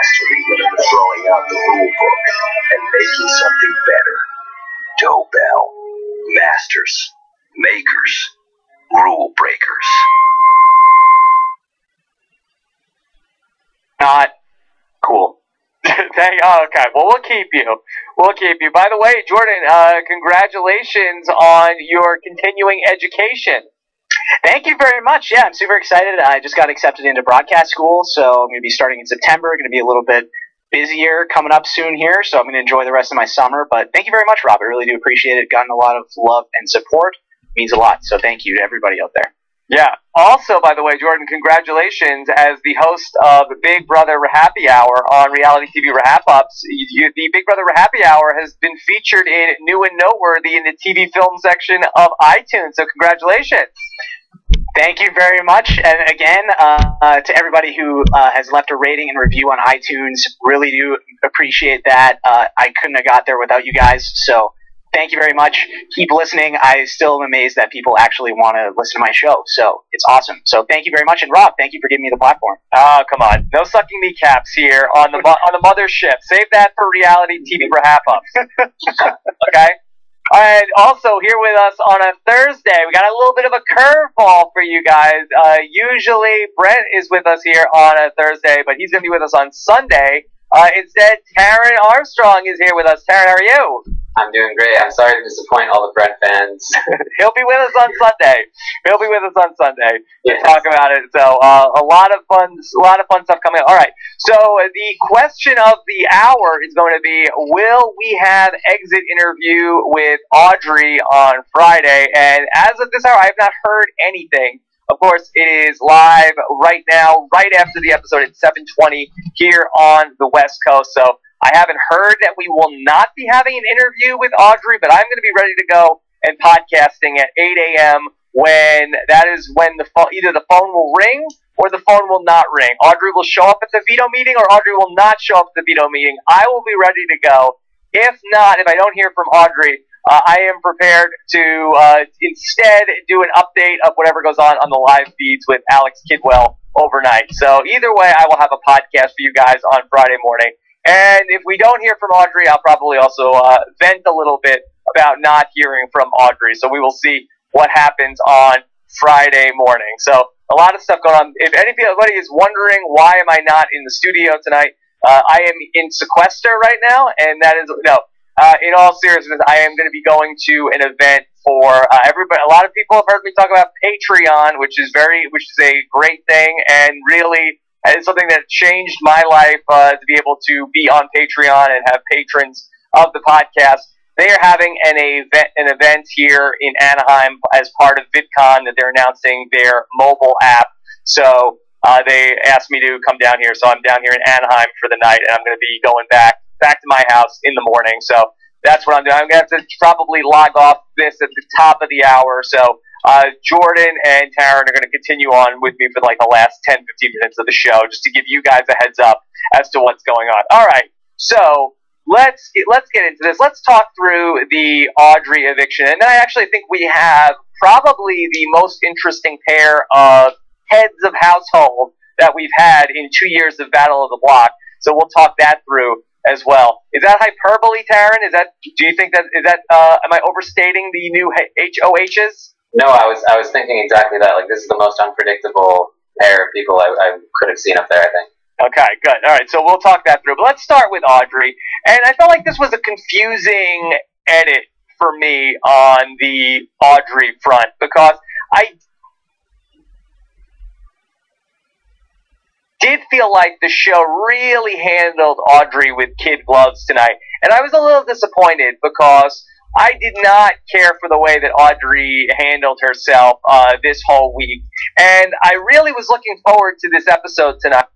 mastery throwing out the rule book and making something better. Dobell. Masters. Makers. Rule breakers. Not cool. Okay, well, we'll keep you. We'll keep you. By the way, Jordan, congratulations on your continuing education. Thank you very much. Yeah, I'm super excited. I just got accepted into broadcast school, so I'm going to be starting in September. Going to be a little bit busier coming up soon here, so I'm going to enjoy the rest of my summer. But thank you very much, Rob. I really do appreciate it. Gotten a lot of love and support. It means a lot. So thank you to everybody out there. Yeah. Also, by the way, Jordan, congratulations as the host of the Big Brother Happy Hour on Reality TV Wrap-Ups. The Big Brother Happy Hour has been featured in New and Noteworthy in the TV film section of iTunes. So congratulations. Thank you very much. And again, to everybody who has left a rating and review on iTunes, really do appreciate that. I couldn't have got there without you guys. So thank you very much. Keep listening. I still am amazed that people actually want to listen to my show. So it's awesome. So thank you very much. And Rob, thank you for giving me the platform. Oh, come on. No sucking kneecaps here on the mothership. Save that for Reality TV Wrap-Ups. Okay? And also here with us on a Thursday, we got a little bit of a curveball for you guys. Usually Brent is with us here on a Thursday, but he's going to be with us on Sunday. Instead, Taryn Armstrong is here with us. Taryn, how are you? I'm doing great. I'm sorry to disappoint all the Brent fans. He'll be with us on Sunday. He'll be with us on Sunday to Yes. talk about it. So a lot of fun stuff coming up. All right. So the question of the hour is going to be: will we have exit interview with Audrey on Friday? And as of this hour, I have not heard anything. Of course, it is live right now, right after the episode at 7:20 here on the West Coast. So I haven't heard that we will not be having an interview with Audrey, but I'm going to be ready to go and podcasting at 8 a.m. when either the phone will ring or the phone will not ring. Audrey will show up at the veto meeting or Audrey will not show up at the veto meeting. I will be ready to go. If not, if I don't hear from Audrey, I am prepared to instead do an update of whatever goes on the live feeds with Alex Kidwell overnight. So either way, I will have a podcast for you guys on Friday morning. And if we don't hear from Audrey, I'll probably also vent a little bit about not hearing from Audrey. So we will see what happens on Friday morning. So a lot of stuff going on. If anybody is wondering why am I not in the studio tonight, I am in sequester right now, and that is in all seriousness, I am going to be going to an event for everybody. A lot of people have heard me talk about Patreon, which is a great thing, and really it's something that changed my life to be able to be on Patreon and have patrons of the podcast. They are having an event here in Anaheim as part of VidCon that they're announcing their mobile app. So they asked me to come down here, so I'm down here in Anaheim for the night, and I'm going to be going back to my house in the morning. So that's what I'm doing. I'm going to have to probably log off this at the top of the hour. So Jordan and Taryn are going to continue on with me for like the last 10, 15 minutes of the show, just to give you guys a heads up as to what's going on. All right, so let's get into this. Let's talk through the Audrey eviction, and I actually think we have probably the most interesting pair of heads of household that we've had in 2 years of Battle of the Block. So we'll talk that through as well. Is that hyperbole, Taryn? Do you think am I overstating the new HOHs? No, I was thinking exactly that. Like, this is the most unpredictable pair of people I could have seen up there, I think. Okay, good. All right, so we'll talk that through. But let's start with Audrey. And I felt like this was a confusing edit for me on the Audrey front, because I did feel like the show really handled Audrey with kid gloves tonight. And I was a little disappointed because I did not care for the way that Audrey handled herself this whole week. And I really was looking forward to this episode tonight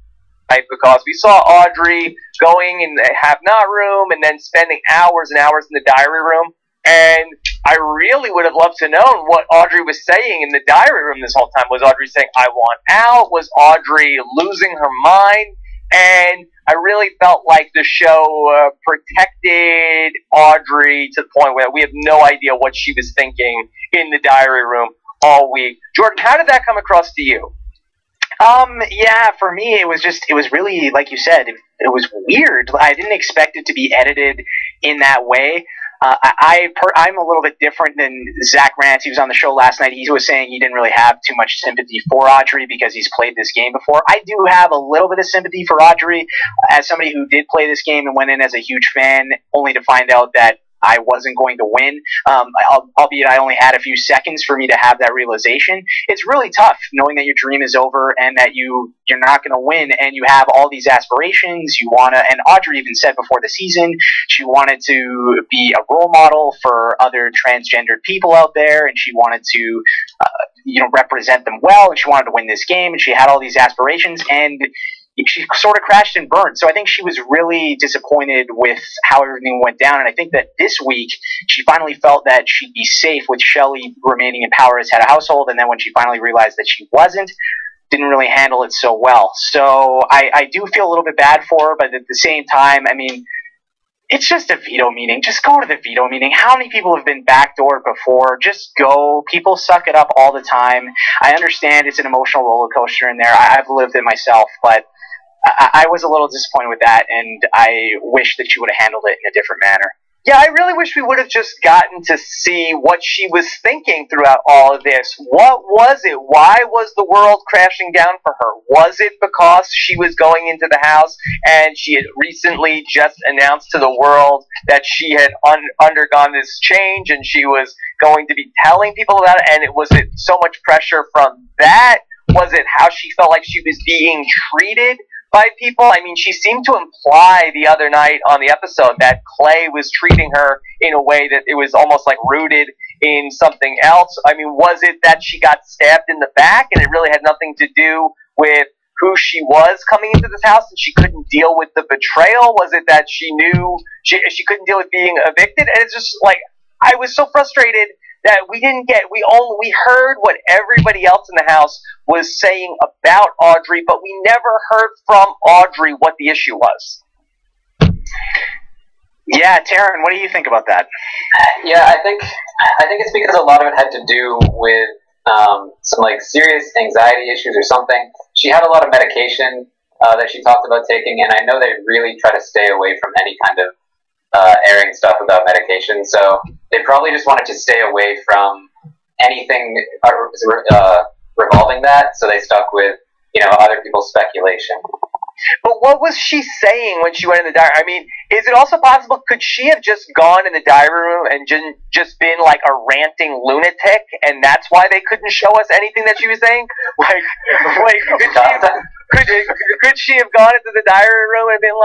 because we saw Audrey going in the have-not room and then spending hours and hours in the diary room. And I really would have loved to know what Audrey was saying in the diary room this whole time. Was Audrey saying, I want out? Was Audrey losing her mind? And I really felt like the show protected Audrey to the point where we have no idea what she was thinking in the diary room all week. Jordan, how did that come across to you? Yeah, for me, it was really, like you said, it was weird. I didn't expect it to be edited in that way. I'm a little bit different than Zach Rance. He was on the show last night. He was saying he didn't really have too much sympathy for Audrey because he's played this game before. I do have a little bit of sympathy for Audrey as somebody who did play this game and went in as a huge fan, only to find out that I wasn't going to win, albeit I only had a few seconds for me to have that realization. It's really tough knowing that your dream is over and that you're not going to win, and you have all these aspirations. You want to, and Audrey even said before the season she wanted to be a role model for other transgendered people out there, and she wanted to represent them well, and she wanted to win this game, and she had all these aspirations, and she sort of crashed and burned. So I think she was really disappointed with how everything went down. And I think that this week she finally felt that she'd be safe with Shelley remaining in power as head of household. And then when she finally realized that she wasn't, didn't really handle it so well. So I do feel a little bit bad for her, but at the same time, I mean, it's just a veto meeting. Just go to the veto meeting. How many people have been backdoored before? Just go. People suck it up all the time. I understand it's an emotional roller coaster in there. I've lived it myself, but I was a little disappointed with that, and I wish that she would have handled it in a different manner. Yeah, I really wish we would have just gotten to see what she was thinking throughout all of this. What was it? Why was the world crashing down for her? Was it because she was going into the house and she had recently just announced to the world that she had undergone this change and she was going to be telling people about it? And was it so much pressure from that? Was it how she felt like she was being treated by people? I mean, she seemed to imply the other night on the episode that Clay was treating her in a way that it was almost like rooted in something else. I mean, was it that she got stabbed in the back and it really had nothing to do with who she was coming into this house and she couldn't deal with the betrayal? Was it that she knew she couldn't deal with being evicted? And it's just like, I was so frustrated that we heard what everybody else in the house was saying about Audrey, but we never heard from Audrey what the issue was. Yeah, Taryn, what do you think about that? Yeah, I think it's because a lot of it had to do with some like serious anxiety issues or something. She had a lot of medication that she talked about taking, and I know they really try to stay away from any kind of airing stuff about medication, so they probably just wanted to stay away from anything revolving that, so they stuck with, other people's speculation. But what was she saying when she went in the diary? I mean, is it also possible, could she have just gone in the diary room and just been like a ranting lunatic, and that's why they couldn't show us anything that she was saying? Could she have gone into the diary room and been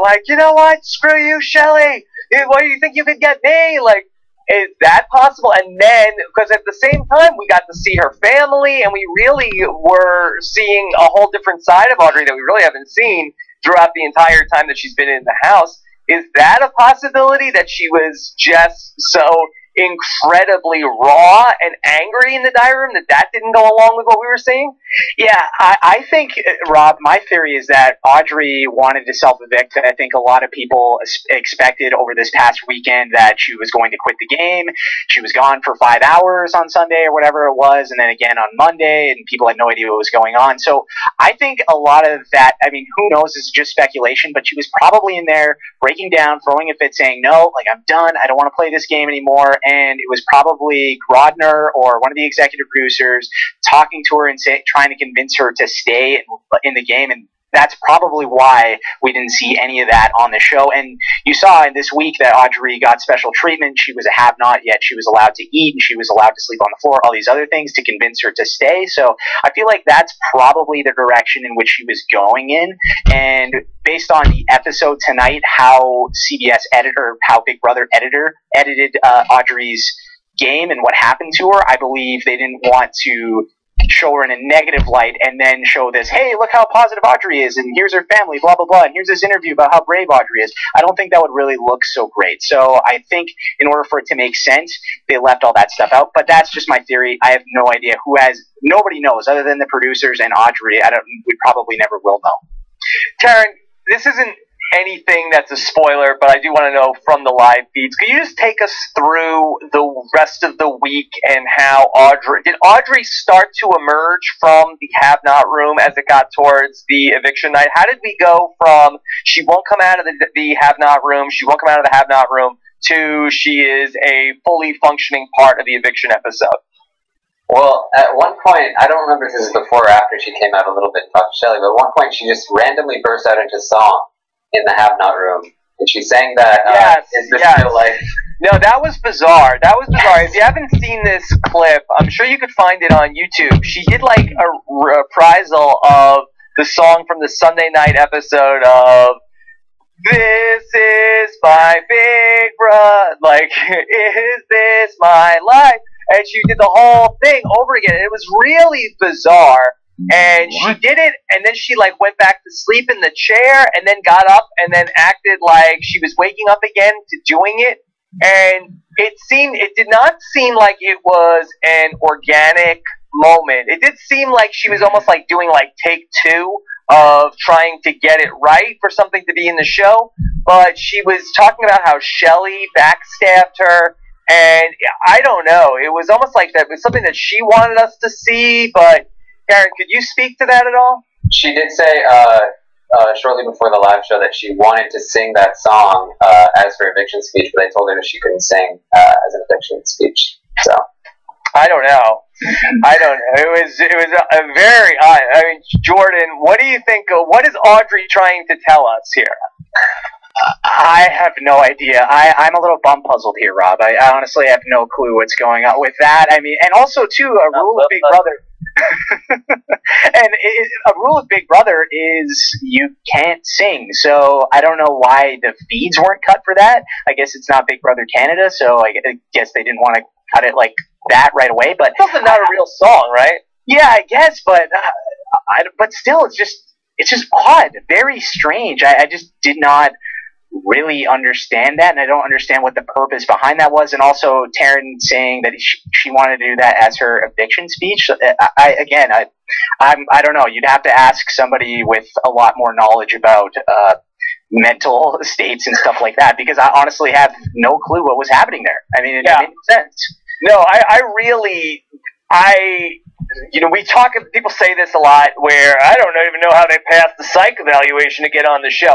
like, you know what, screw you, Shelley, what do you think you could get me? Like, is that possible? And then, because at the same time, we got to see her family, and we really were seeing a whole different side of Audrey that we really haven't seen throughout the entire time that she's been in the house. Is that a possibility, that she was just so incredibly raw and angry in the diary room that didn't go along with what we were seeing? Yeah, I think, Rob, my theory is that Audrey wanted to self-evict. I think a lot of people expected over this past weekend that she was going to quit the game. She was gone for 5 hours on Sunday or whatever it was, and then again on Monday, and people had no idea what was going on. So I think a lot of that, I mean, who knows, this is just speculation, but she was probably in there breaking down, throwing a fit, saying, no, like, I'm done, I don't want to play this game anymore. And it was probably Grodner or one of the executive producers talking to her and trying to convince her to stay in the game, and that's probably why we didn't see any of that on the show. And you saw in this week that Audrey got special treatment. She was a have-not, yet she was allowed to eat, and she was allowed to sleep on the floor, all these other things to convince her to stay. So I feel like that's probably the direction in which she was going in. And based on the episode tonight, how CBS editor, how Big Brother edited Audrey's game and what happened to her, I believe they didn't want to show her in a negative light and then show this, hey, look how positive Audrey is, and here's her family, blah, blah, blah, and here's this interview about how brave Audrey is. I don't think that would really look so great. So I think in order for it to make sense, they left all that stuff out. But that's just my theory. I have no idea. Nobody knows other than the producers and Audrey. We probably never will know. Taryn, this isn't anything that's a spoiler, but I do want to know from the live feeds. Could you just take us through the rest of the week and how did Audrey start to emerge from the Have Not room as it got towards the eviction night? How did we go from she won't come out of the Have Not room, she won't come out of the Have Not room, to she is a fully functioning part of the eviction episode? Well, at one point, I don't remember if this is before or after she came out a little bit and talked to Shelley, but at one point she just randomly burst out into song in the Have Not room. And she sang that, Is This Real Life? No, that was bizarre. That was bizarre. If you haven't seen this clip, I'm sure you could find it on YouTube. She did like a reprisal of the song from the Sunday night episode of This Is My Big Brother, like, Is This My Life? And she did the whole thing over again. It was really bizarre. And she did it, and then she like went back to sleep in the chair, and then got up, and then acted like she was waking up again to doing it. And it did not seem like it was an organic moment. It did seem like she was almost like doing like take two of trying to get it right for something to be in the show. But she was talking about how Shelley backstabbed her. And I don't know. It was almost like that was something that she wanted us to see. But Karen, could you speak to that at all? She did say shortly before the live show that she wanted to sing that song as her eviction speech, but they told her that she couldn't sing as an eviction speech. So I don't know. It was a very odd. I mean, Jordan, what do you think? What is Audrey trying to tell us here? I have no idea. I'm a little bum puzzled here, Rob. I honestly have no clue what's going on with that. I mean, and also, too, a rule of Big Brother. And a rule of Big Brother is you can't sing. So I don't know why the feeds weren't cut for that. I guess it's not Big Brother Canada, so I guess they didn't want to cut it like that right away. But it's also not a real song, right? Yeah, I guess, but still, it's just odd, very strange. I just did not really understand that, and I don't understand what the purpose behind that was. And also Taryn saying that she wanted to do that as her eviction speech. I don't know. You'd have to ask somebody with a lot more knowledge about mental states and stuff like that, because I honestly have no clue what was happening there. I mean, it made sense. No, people say this a lot, where I don't even know how they passed the psych evaluation to get on the show.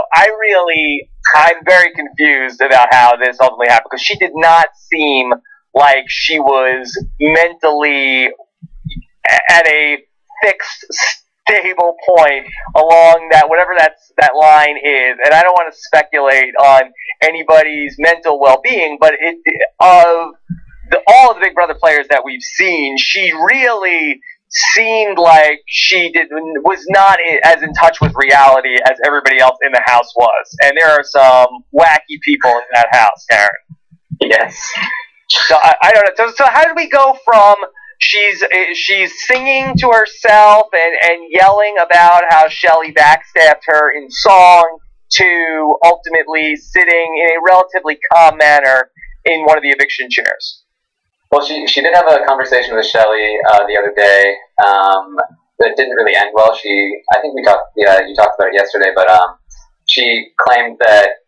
I'm very confused about how this ultimately happened, because she did not seem like she was mentally at a fixed, stable point along that, whatever that line is. And I don't want to speculate on anybody's mental well-being, but all of the Big Brother players that we've seen, she really seemed like she was not as in touch with reality as everybody else in the house was. And there are some wacky people in that house, Karen. Yes. So I don't know. So how did we go from she's singing to herself and yelling about how Shelley backstabbed her in song to ultimately sitting in a relatively calm manner in one of the eviction chairs? Well, she did have a conversation with Shelley the other day that didn't really end well. I think you talked about it yesterday, but she claimed that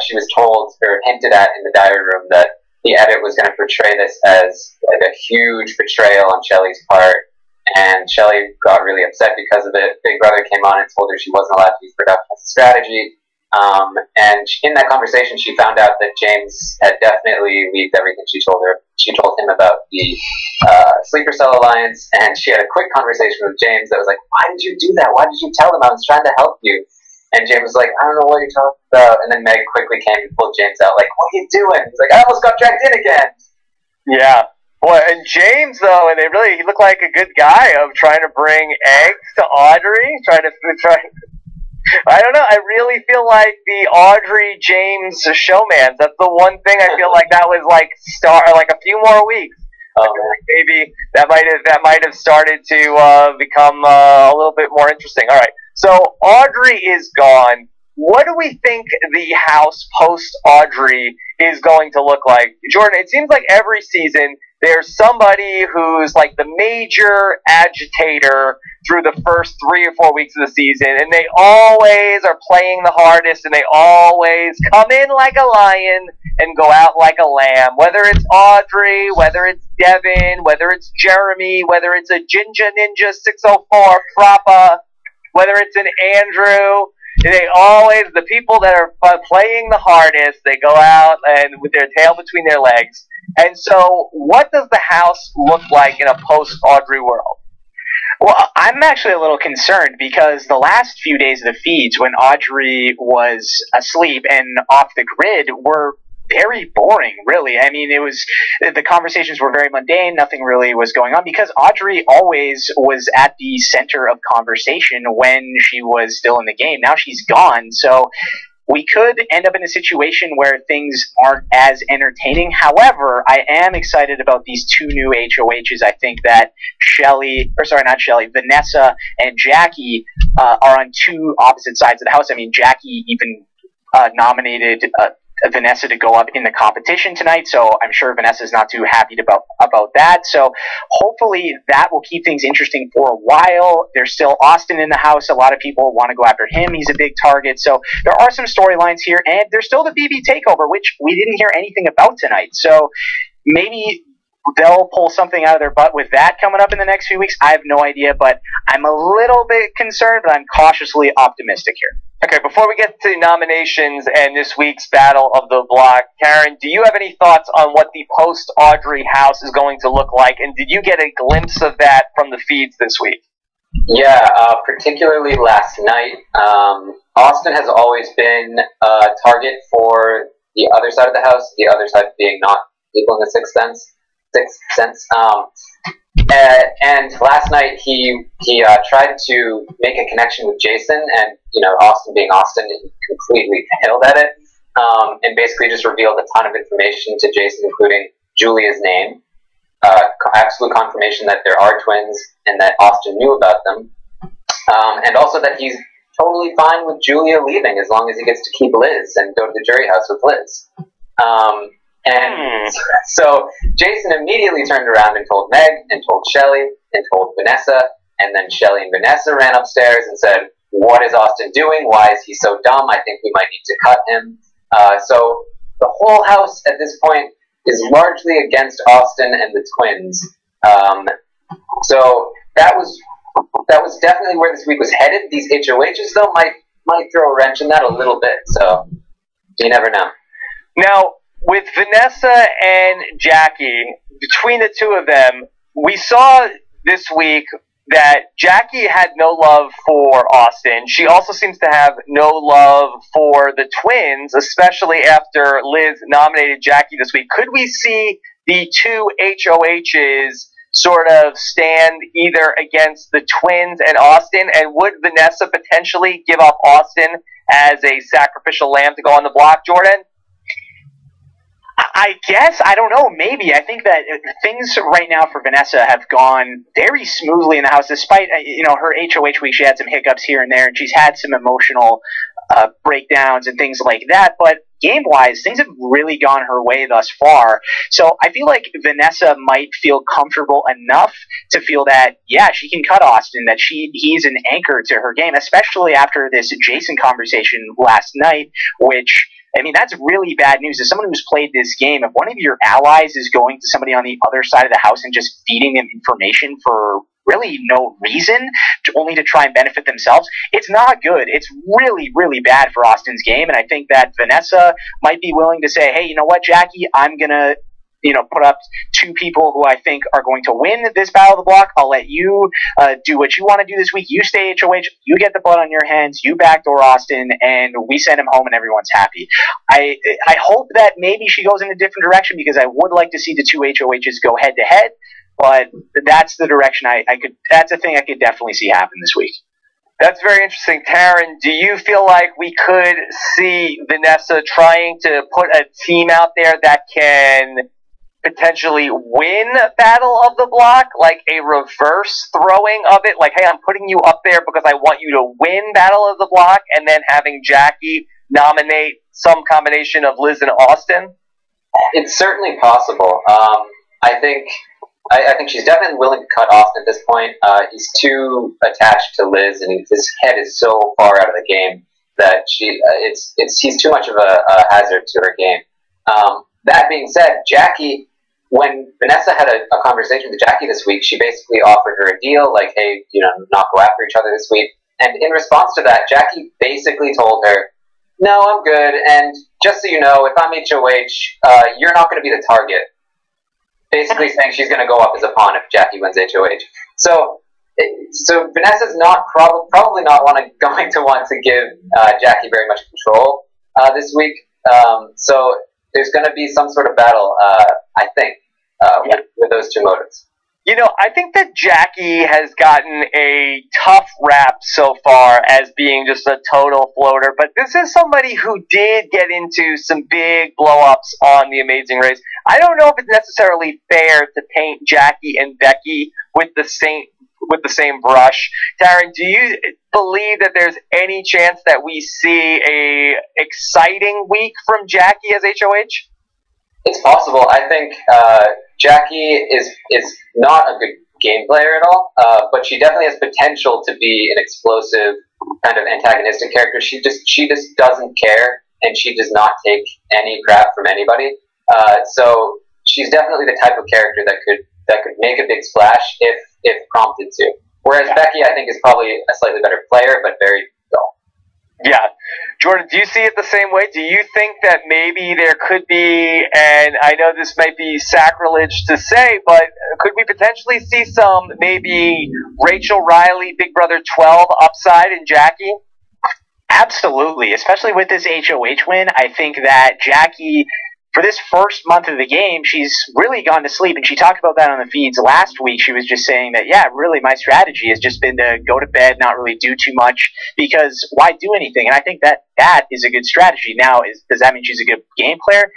she was told or hinted at in the diary room that the edit was going to portray this as like a huge betrayal on Shelley's part, and Shelley got really upset because of it. Big Brother came on and told her she wasn't allowed to use production as a strategy. And in that conversation, she found out that James had definitely leaked everything she told her. She told him about the Sleeper Cell Alliance, and she had a quick conversation with James that was like, "Why did you do that? Why did you tell them? I was trying to help you." And James was like, "I don't know what you're talking about." And then Meg quickly came and pulled James out, like, "What are you doing?" He's like, "I almost got dragged in again." Yeah. Boy, and James, though, and he looked like a good guy of trying to bring eggs to Audrey, I don't know. I really feel like the Audrey James showman. That's the one thing I feel like that was like a few more weeks. Like maybe that might have started to become a little bit more interesting. All right. So Audrey is gone. What do we think the house post Audrey is going to look like. Jordan, it seems like every season there's somebody who's like the major agitator through the first 3 or 4 weeks of the season, and they always are playing the hardest, and they always come in like a lion and go out like a lamb. Whether it's Audrey, whether it's Devin, whether it's Jeremy, whether it's a Ginger Ninja 604 Frappa, whether it's an Andrew, they always, the people that are playing the hardest, they go out and with their tail between their legs. And so, what does the house look like in a post-Audrey world? Well, I'm actually a little concerned because the last few days of the feeds when Audrey was asleep and off the grid were very boring, really. I mean, the conversations were very mundane. Nothing really was going on because Audrey always was at the center of conversation when she was still in the game. Now she's gone, so we could end up in a situation where things aren't as entertaining. However, I am excited about these 2 new HOHs. I think that Vanessa and Jackie are on 2 opposite sides of the house. I mean, Jackie even nominated Vanessa to go up in the competition tonight, so I'm sure Vanessa's not too happy about that. So hopefully that will keep things interesting for a while. There's still Austin in the house. A lot of people want to go after him. He's a big target. So there are some storylines here, and there's still the BB takeover, which we didn't hear anything about tonight. So maybe they'll pull something out of their butt with that coming up in the next few weeks. I have no idea, but I'm a little bit concerned, but I'm cautiously optimistic here. Okay, before we get to nominations and this week's Battle of the Block, Karen, do you have any thoughts on what the post-Audrey house is going to look like? And did you get a glimpse of that from the feeds this week? Yeah, particularly last night. Austin has always been a target for the other side of the house, the other side being not equal in the Sixth Sense. And last night he tried to make a connection with Jason, and Austin being Austin, he completely failed at it, and basically just revealed a ton of information to Jason, including Julia's name, absolute confirmation that there are twins and that Austin knew about them, and also that he's totally fine with Julia leaving as long as he gets to keep Liz and go to the jury house with Liz. And so Jason immediately turned around and told Meg and told Shelly and told Vanessa, and then Shelly and Vanessa ran upstairs and said, "What is Austin doing? Why is he so dumb? I think we might need to cut him." So the whole house at this point is largely against Austin and the twins. So that was definitely where this week was headed. These HOHs though might throw a wrench in that a little bit. So you never know. Now, with Vanessa and Jackie, between the 2 of them, we saw this week that Jackie had no love for Austin. She also seems to have no love for the twins, especially after Liz nominated Jackie this week. Could we see the 2 HOHs sort of stand either against the twins and Austin? And would Vanessa potentially give up Austin as a sacrificial lamb to go on the block, Jordan? I guess, I don't know, maybe. I think that things right now for Vanessa have gone very smoothly in the house, despite, her HOH week. She had some hiccups here and there, and she's had some emotional breakdowns and things like that, but game-wise, things have really gone her way thus far. So I feel like Vanessa might feel comfortable enough to feel that, yeah, she can cut Austin, that he's an anchor to her game, especially after this Jason conversation last night, which, I mean, that's really bad news. As someone who's played this game, if one of your allies is going to somebody on the other side of the house and just feeding them information for really no reason, only to try and benefit themselves, it's not good. It's really, really bad for Austin's game, and I think that Vanessa might be willing to say, hey, you know what, Jackie, I'm going to put up 2 people who I think are going to win this Battle of the Block. I'll let you do what you want to do this week. You stay HOH, you get the blood on your hands, you backdoor Austin, and we send him home and everyone's happy. I hope that maybe she goes in a different direction, because I would like to see the 2 HOHs go head to head, but that's the direction that's a thing I could definitely see happen this week. That's very interesting. Taryn, do you feel like we could see Vanessa trying to put a team out there that can potentially win Battle of the Block, like a reverse throwing of it, like, hey, I'm putting you up there because I want you to win Battle of the Block, and then having Jackie nominate some combination of Liz and Austin? It's certainly possible. I think she's definitely willing to cut Austin at this point. He's too attached to Liz, and his head is so far out of the game that he's too much of a hazard to her game. That being said, Jackie, when Vanessa had a conversation with Jackie this week, she basically offered her a deal, like, hey, not go after each other this week. And in response to that, Jackie basically told her, no, I'm good, and just so you know, if I'm HOH, you're not going to be the target. Basically saying she's going to go up as a pawn if Jackie wins HOH. So Vanessa's probably not going to want to give Jackie very much control this week. So there's going to be some sort of battle, I think, with those two motives. I think that Jackie has gotten a tough rap so far as being just a total floater, but this is somebody who did get into some big blow-ups on The Amazing Race. I don't know if it's necessarily fair to paint Jackie and Becky with the same brush. Taryn, do you believe that there's any chance that we see a exciting week from Jackie as HOH? It's possible. I think Jackie is not a good game player at all, but she definitely has potential to be an explosive kind of antagonistic character. She just doesn't care, and she does not take any crap from anybody. So she's definitely the type of character that could make a big splash if prompted to. Whereas Becky, I think, is probably a slightly better player, but very dull. Yeah. Jordan, do you see it the same way? Do you think that maybe there could be, and I know this might be sacrilege to say, but could we potentially see some maybe Rachel Riley, Big Brother 12 upside in Jackie? Absolutely, especially with this HOH win. I think that Jackie, for this first month of the game, she's really gone to sleep, and she talked about that on the feeds last week. She was just saying that, yeah, really my strategy has just been to go to bed, not really do too much, because why do anything? And I think that is a good strategy. Now, does that mean she's a good game player?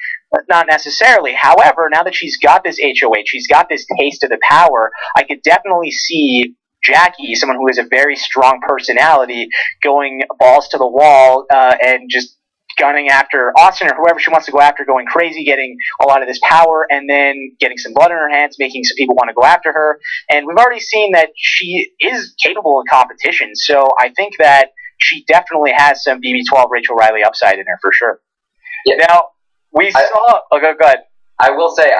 Not necessarily. However, now that she's got this HOH, she's got this taste of the power, I could definitely see Jackie, someone who has a very strong personality, going balls to the wall and just gunning after Austin or whoever she wants to go after, going crazy, getting a lot of this power, and then getting some blood in her hands, making some people want to go after her. And we've already seen that she is capable of competition, so I think that she definitely has some BB12 Rachel Riley upside in her for sure. Yeah. Now, we saw... Oh, go ahead. I will say,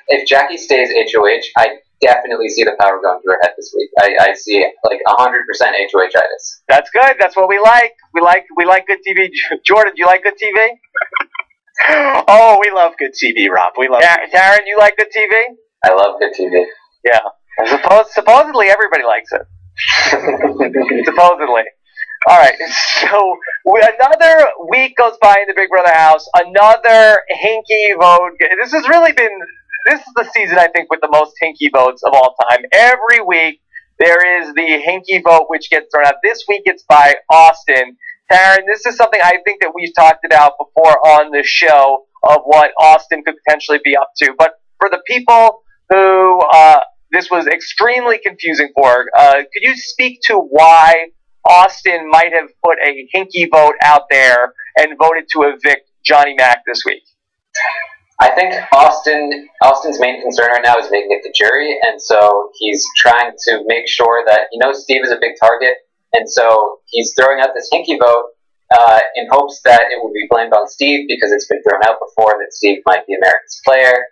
if Jackie stays HOH, I definitely see the power going through her head this week. I see like 100% HOH-itis. That's good. That's what we like. We like good TV. Jordan, do you like good TV? Oh, we love good TV, Rob. We love. Taryn, you like good TV? I love good TV. Yeah. Supposedly everybody likes it. Supposedly. All right, so another week goes by in the Big Brother house. Another hinky vote. This is the season, I think, with the most hinky votes of all time. Every week there is the hinky vote which gets thrown out. This week it's by Austin. Taryn, this is something I think that we've talked about before on the show of what Austin could potentially be up to. But for the people who this was extremely confusing for, could you speak to why Austin might have put a hinky vote out there and voted to evict Johnny Mac this week? I think Austin's main concern right now is making it to jury, and so he's trying to make sure that he knows Steve is a big target, and so he's throwing out this hinky vote in hopes that it will be blamed on Steve because it's been thrown out before that Steve might be America's player.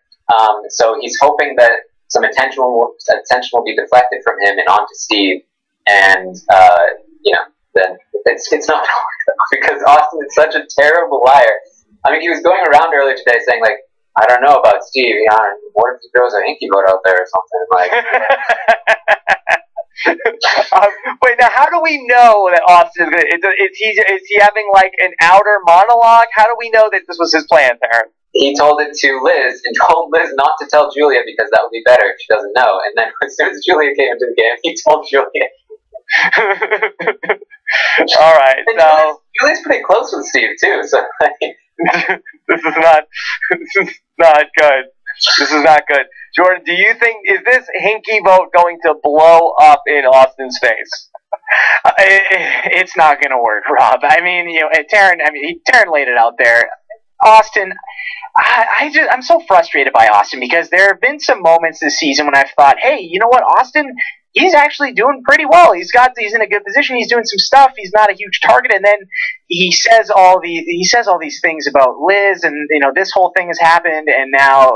So he's hoping that some attention will be deflected from him and onto Steve, and then it's not because Austin is such a terrible liar. I mean, he was going around earlier today saying, like, I don't know about Steve. What if he throws a hinky vote out there or something? Like, wait, now how do we know that Austin is going to... Is he having, like, an outer monologue? How do we know that this was his plan, Taryn? He told it to Liz and told Liz not to tell Julia because that would be better if she doesn't know. And then as soon as Julia came into the game, he told Julia. All right, and so... Julia's pretty close with Steve, too, so... This is not good. This is not good. Jordan, do you think, is this hinky vote going to blow up in Austin's face? It's not going to work, Rob. I mean, Taryn laid it out there. Austin, I'm so frustrated by Austin because there have been some moments this season when I've thought, hey, you know what, Austin, he's actually doing pretty well. He's in a good position. He's doing some stuff. He's not a huge target, and then he says all these things about Liz, and this whole thing has happened, and now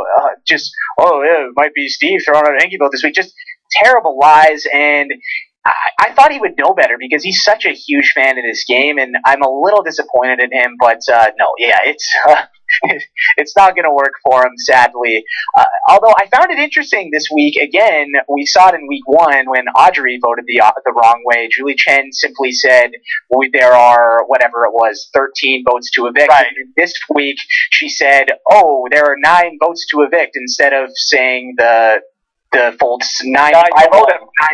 it might be Steve throwing out an Enki vote this week. Just terrible lies, and I thought he would know better because he's such a huge fan of this game, and I'm a little disappointed in him. But it's not going to work for him, sadly. Although I found it interesting this week. Again, we saw it in week 1 when Audrey voted the wrong way. Julie Chen simply said there are whatever it was, 13 votes to evict. Right. This week she said, there are 9 votes to evict instead of saying the full 9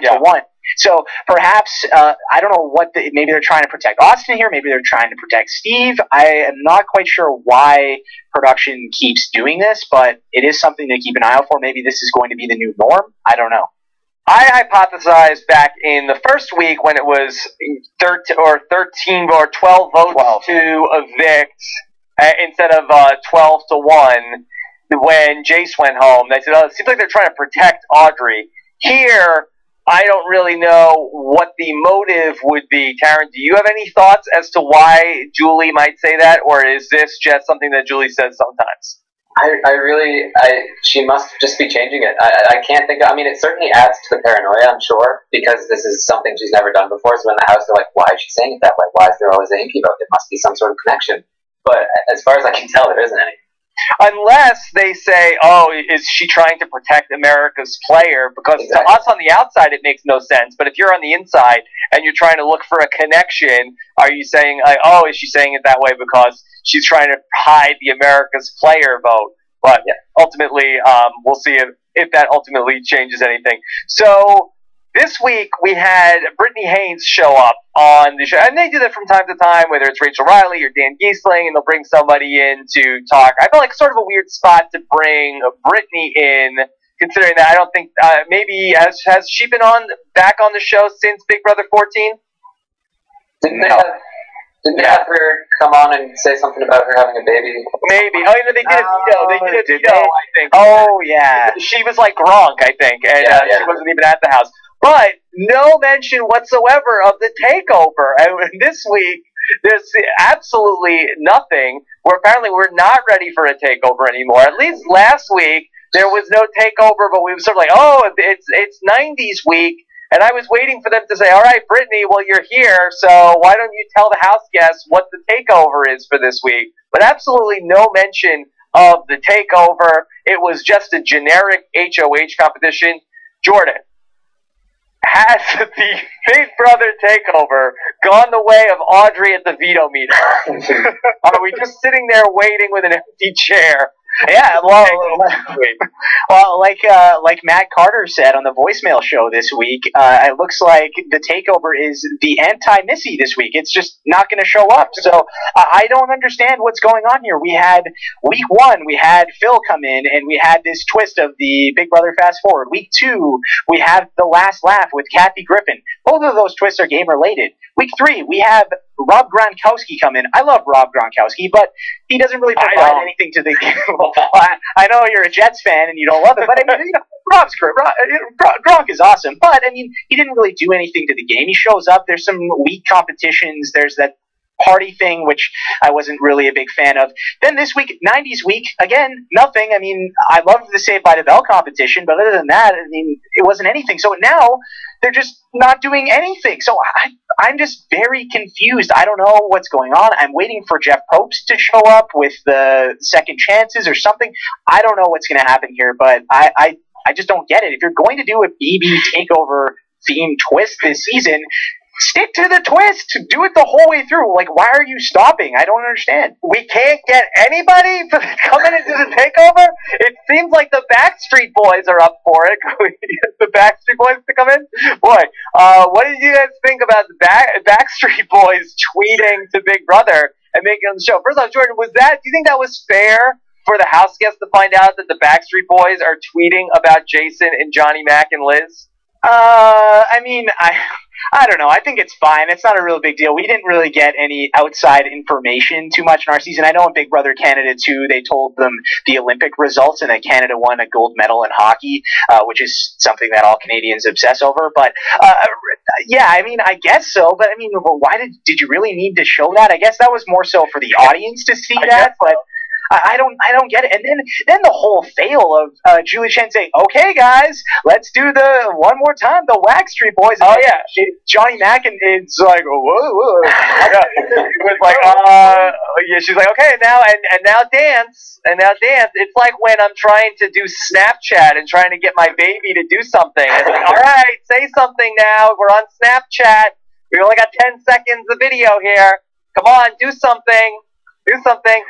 to 1. So perhaps, I don't know maybe they're trying to protect Austin here, maybe they're trying to protect Steve. I am not quite sure why production keeps doing this, but it is something to keep an eye out for. Maybe this is going to be the new norm. I don't know. I hypothesized back in the first week when it was 13 or 12 votes to evict instead of 12 to 1 when Jace went home. They said, it seems like they're trying to protect Audrey. Here, I don't really know what the motive would be. Taryn, do you have any thoughts as to why Julie might say that, or is this just something that Julie says sometimes? She must just be changing it. I can't think of, it certainly adds to the paranoia, I'm sure, because this is something she's never done before, so in the house they're like, why is she saying it that way? Why is there always an Enki vote? There must be some sort of connection. But as far as I can tell, there isn't any. Unless they say, is she trying to protect America's player? Because to us on the outside, it makes no sense. But if you're on the inside and you're trying to look for a connection, are you saying, is she saying it that way because she's trying to hide the America's player vote? But ultimately, we'll see if that ultimately changes anything. So this week, we had Brittany Haynes show up on the show, and they do that from time to time, whether it's Rachel Riley or Dan Giesling, and they'll bring somebody in to talk. I felt like sort of a weird spot to bring Brittany in, considering that I don't think, maybe, has she been back on the show since Big Brother 14? Didn't they have her come on and say something about her having a baby? Maybe. They did a veto. They did a veto, I think. Oh, yeah. She was like Gronk, I think, and she wasn't even at the house. But no mention whatsoever of the takeover. And this week, there's absolutely nothing. Apparently we're not ready for a takeover anymore. At least last week, there was no takeover, but we were sort of like, it's 90s week. And I was waiting for them to say, all right, Brittany, well, you're here, so why don't you tell the house guests what the takeover is for this week? But absolutely no mention of the takeover. It was just a generic HOH competition. Jordan, has the Big Brother takeover gone the way of Audrey at the veto meeting? Are we just sitting there waiting with an empty chair? Yeah, like Matt Carter said on the voicemail show this week, it looks like the takeover is the anti-Missy this week. It's just not going to show up. So I don't understand what's going on here. We had week 1, we had Phil come in, and we had this twist of the Big Brother fast forward. Week 2, we have the last laugh with Kathy Griffin. Both of those twists are game related. Week 3, we have Rob Gronkowski come in. I love Rob Gronkowski, but he doesn't really provide anything to the game. I know you're a Jets fan and you don't love it, but Rob's great. Gronk is awesome, but he didn't really do anything to the game. He shows up. There's some weak competitions. There's that party thing, which I wasn't really a big fan of. Then this week, 90s week, again, nothing. I loved the Saved by the Bell competition, but other than that, it wasn't anything. So now they're just not doing anything. So I'm just very confused. I don't know what's going on. I'm waiting for Jeff Probst to show up with the second chances or something. I don't know what's going to happen here, but I just don't get it. If you're going to do a BB takeover themed twist this season, stick to the twist. Do it the whole way through. Why are you stopping? I don't understand. We can't get anybody coming into the takeover? It seems like the Backstreet Boys are up for it. Can we get the Backstreet Boys to come in? Boy, what did you guys think about the Backstreet Boys tweeting to Big Brother and making it on the show? First off, Jordan, do you think that was fair for the house guests to find out that the Backstreet Boys are tweeting about Jason and Johnny Mac and Liz? I don't know. I think it's fine. It's not a real big deal. We didn't really get any outside information too much in our season. I know in Big Brother Canada 2, they told them the Olympic results and that Canada won a gold medal in hockey, which is something that all Canadians obsess over. But yeah, I mean, I guess so. But I mean, why did you really need to show that? I guess that was more so for the audience to see that. But I don't get it. And then the whole fail of Julie Chen saying, "Okay, guys, let's do the one more time, the Wax Street Boys." And Johnny Mac and it's like, whoa. It was like, yeah. She's like, okay, now dance, and now dance. It's like when I'm trying to do Snapchat and trying to get my baby to do something. It's like, all right, say something now. We're on Snapchat. We only got 10 seconds of video here. Come on, do something. Do something.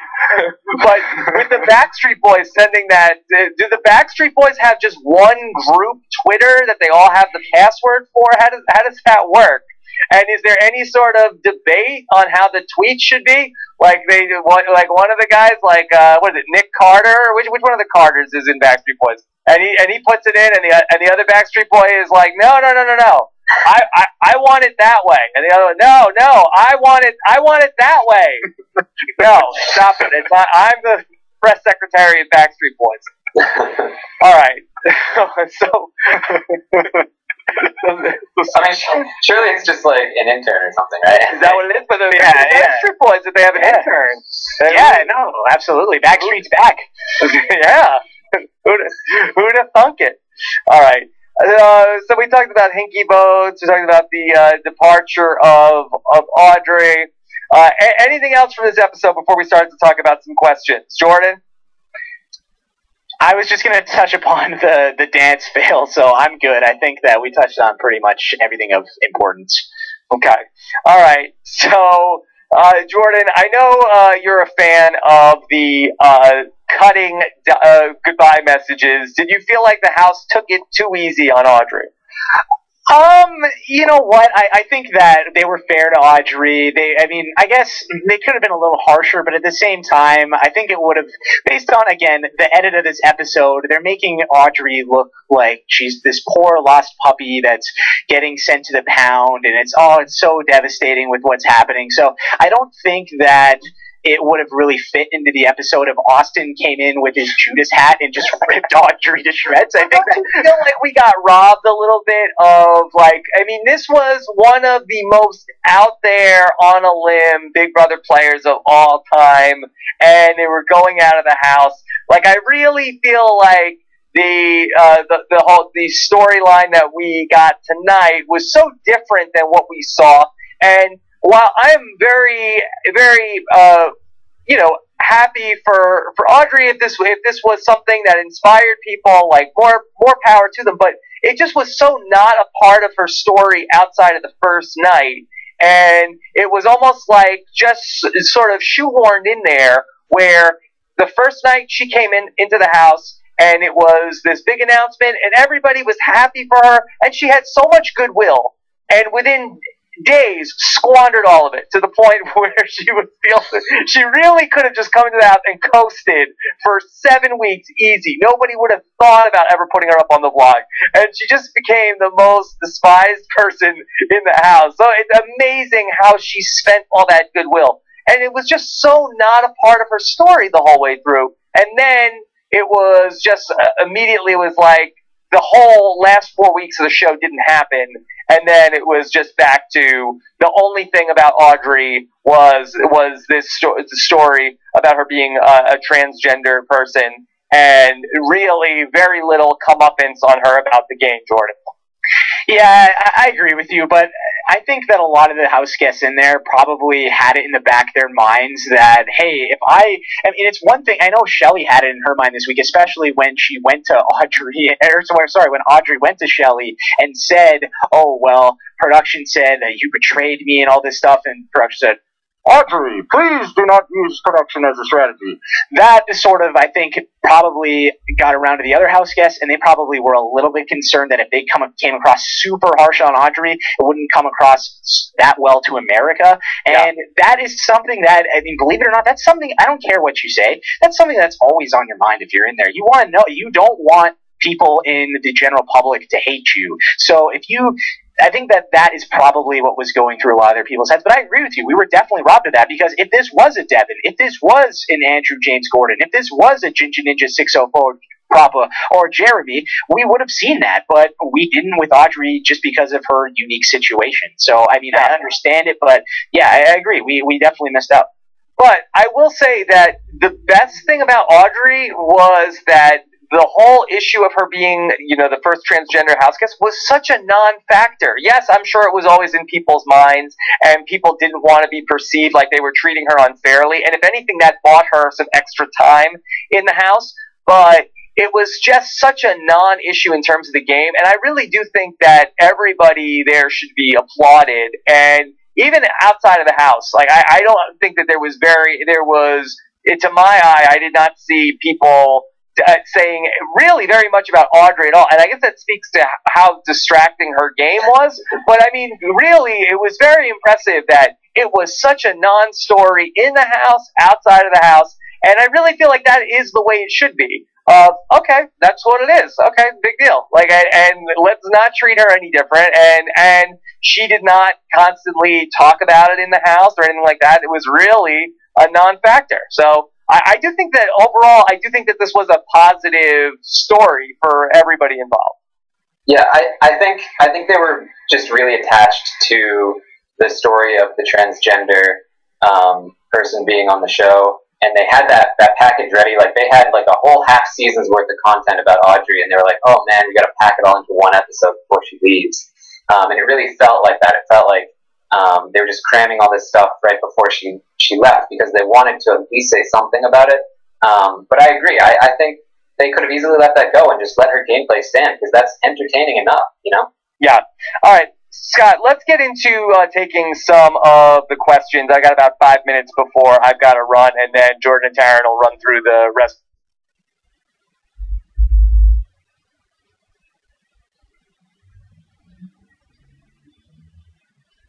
But with the Backstreet Boys sending that, do the Backstreet Boys have just one group Twitter that they all have the password for? How does that work? And is there any sort of debate on how the tweets should be? Like one of the guys, what is it, Nick Carter? Which one of the Carters is in Backstreet Boys? And he puts it in, and the other Backstreet Boy is like, no. I want it that way. And the other one, no, I want it that way. No, stop it. It's not, I'm the press secretary of Backstreet Boys. All right. So, I mean, surely it's just like an intern or something, right? Is that what it is? But the Backstreet Boys, if they have an intern. Yeah, no, absolutely. Backstreet's back. Yeah. Who'd have thunk it? All right. So we talked about Hinky Boats. We talked about the departure of Audrey. Anything else from this episode before we start to talk about some questions? Jordan? I was just going to touch upon the dance fail, so I'm good. I think that we touched on pretty much everything of importance. Okay. All right. So, Jordan, I know you're a fan of the cutting goodbye messages. Did you feel like the house took it too easy on Audrey? You know what? I think that they were fair to Audrey. I guess they could have been a little harsher, but at the same time, I think it would have, based on, again, the edit of this episode, they're making Audrey look like she's this poor lost puppy that's getting sent to the pound, and it's so devastating with what's happening. So I don't think that it would have really fit into the episode if Austin came in with his Judas hat and just ripped Audrey to shreds. I think that, I feel like we got robbed a little bit of, this was one of the most out there, on a limb, Big Brother players of all time, and they were going out of the house. I really feel like the storyline that we got tonight was so different than what we saw. And while I'm very, very, happy for Audrey if this was something that inspired people, more power to them. But it just was so not a part of her story outside of the first night, and it was almost like just sort of shoehorned in there. Where the first night she came into the house, and it was this big announcement, and everybody was happy for her, and she had so much goodwill, and within days squandered all of it to the point where she really could have just come into the house and coasted for 7 weeks easy. Nobody would have thought about ever putting her up on the blog, and she just became the most despised person in the house. So it's amazing how she spent all that goodwill, and it was just so not a part of her story the whole way through. And then it was just immediately, it was like the whole last 4 weeks of the show didn't happen, and then it was just back to the only thing about Audrey was this story about her being a transgender person, and really very little comeuppance on her about the game, Jordan. Yeah, I agree with you, but I think that a lot of the house guests in there probably had it in the back of their minds that, hey, it's one thing, I know Shelley had it in her mind this week, especially when she went to Audrey, when Audrey went to Shelley and said, oh, well, production said that you betrayed me and all this stuff, and production said, Audrey, please do not use production as a strategy. That is sort of, I think, probably got around to the other house guests, and they probably were a little bit concerned that if they came across super harsh on Audrey, it wouldn't come across that well to America. And that is something that, believe it or not, that's something, I don't care what you say, that's something that's always on your mind if you're in there. You want to know, you don't want people in the general public to hate you. So if you I think that is probably what was going through a lot of their people's heads. But I agree with you. We were definitely robbed of that, because if this was a Devin, if this was an Andrew James Gordon, if this was a Ginger Ninja 604 Propa or Jeremy, we would have seen that. But we didn't with Audrey, just because of her unique situation. So, I mean, I understand it, but yeah, I agree. We definitely missed out. But I will say that the best thing about Audrey was that the whole issue of her being, the first transgender house guest was such a non-factor. Yes, I'm sure it was always in people's minds, and people didn't want to be perceived like they were treating her unfairly. And if anything, that bought her some extra time in the house. But it was just such a non-issue in terms of the game. And I really do think that everybody there should be applauded. And even outside of the house, like, I don't think that to my eye, I did not see people saying really very much about Audrey at all. And I guess that speaks to how distracting her game was. But I mean, really, it was very impressive that it was such a non-story in the house, outside of the house. And I really feel like that is the way it should be. Okay, that's what it is. Okay, big deal. And let's not treat her any different. And she did not constantly talk about it in the house or anything like that. It was really a non-factor. So I do think that overall, this was a positive story for everybody involved. Yeah, I think they were just really attached to the story of the transgender person being on the show, and they had that package ready. Like, they had like a whole half season's worth of content about Audrey, and they were like, "Oh man, we got to pack it all into one episode before she leaves." And it really felt like that. It felt like they were just cramming all this stuff right before she left, because they wanted to at least say something about it. But I agree. I think they could have easily let that go and just let her gameplay stand, because that's entertaining enough, Yeah. All right, Scott, let's get into taking some of the questions. I got about 5 minutes before I've got to run, and then Jordan and Taryn will run through the rest.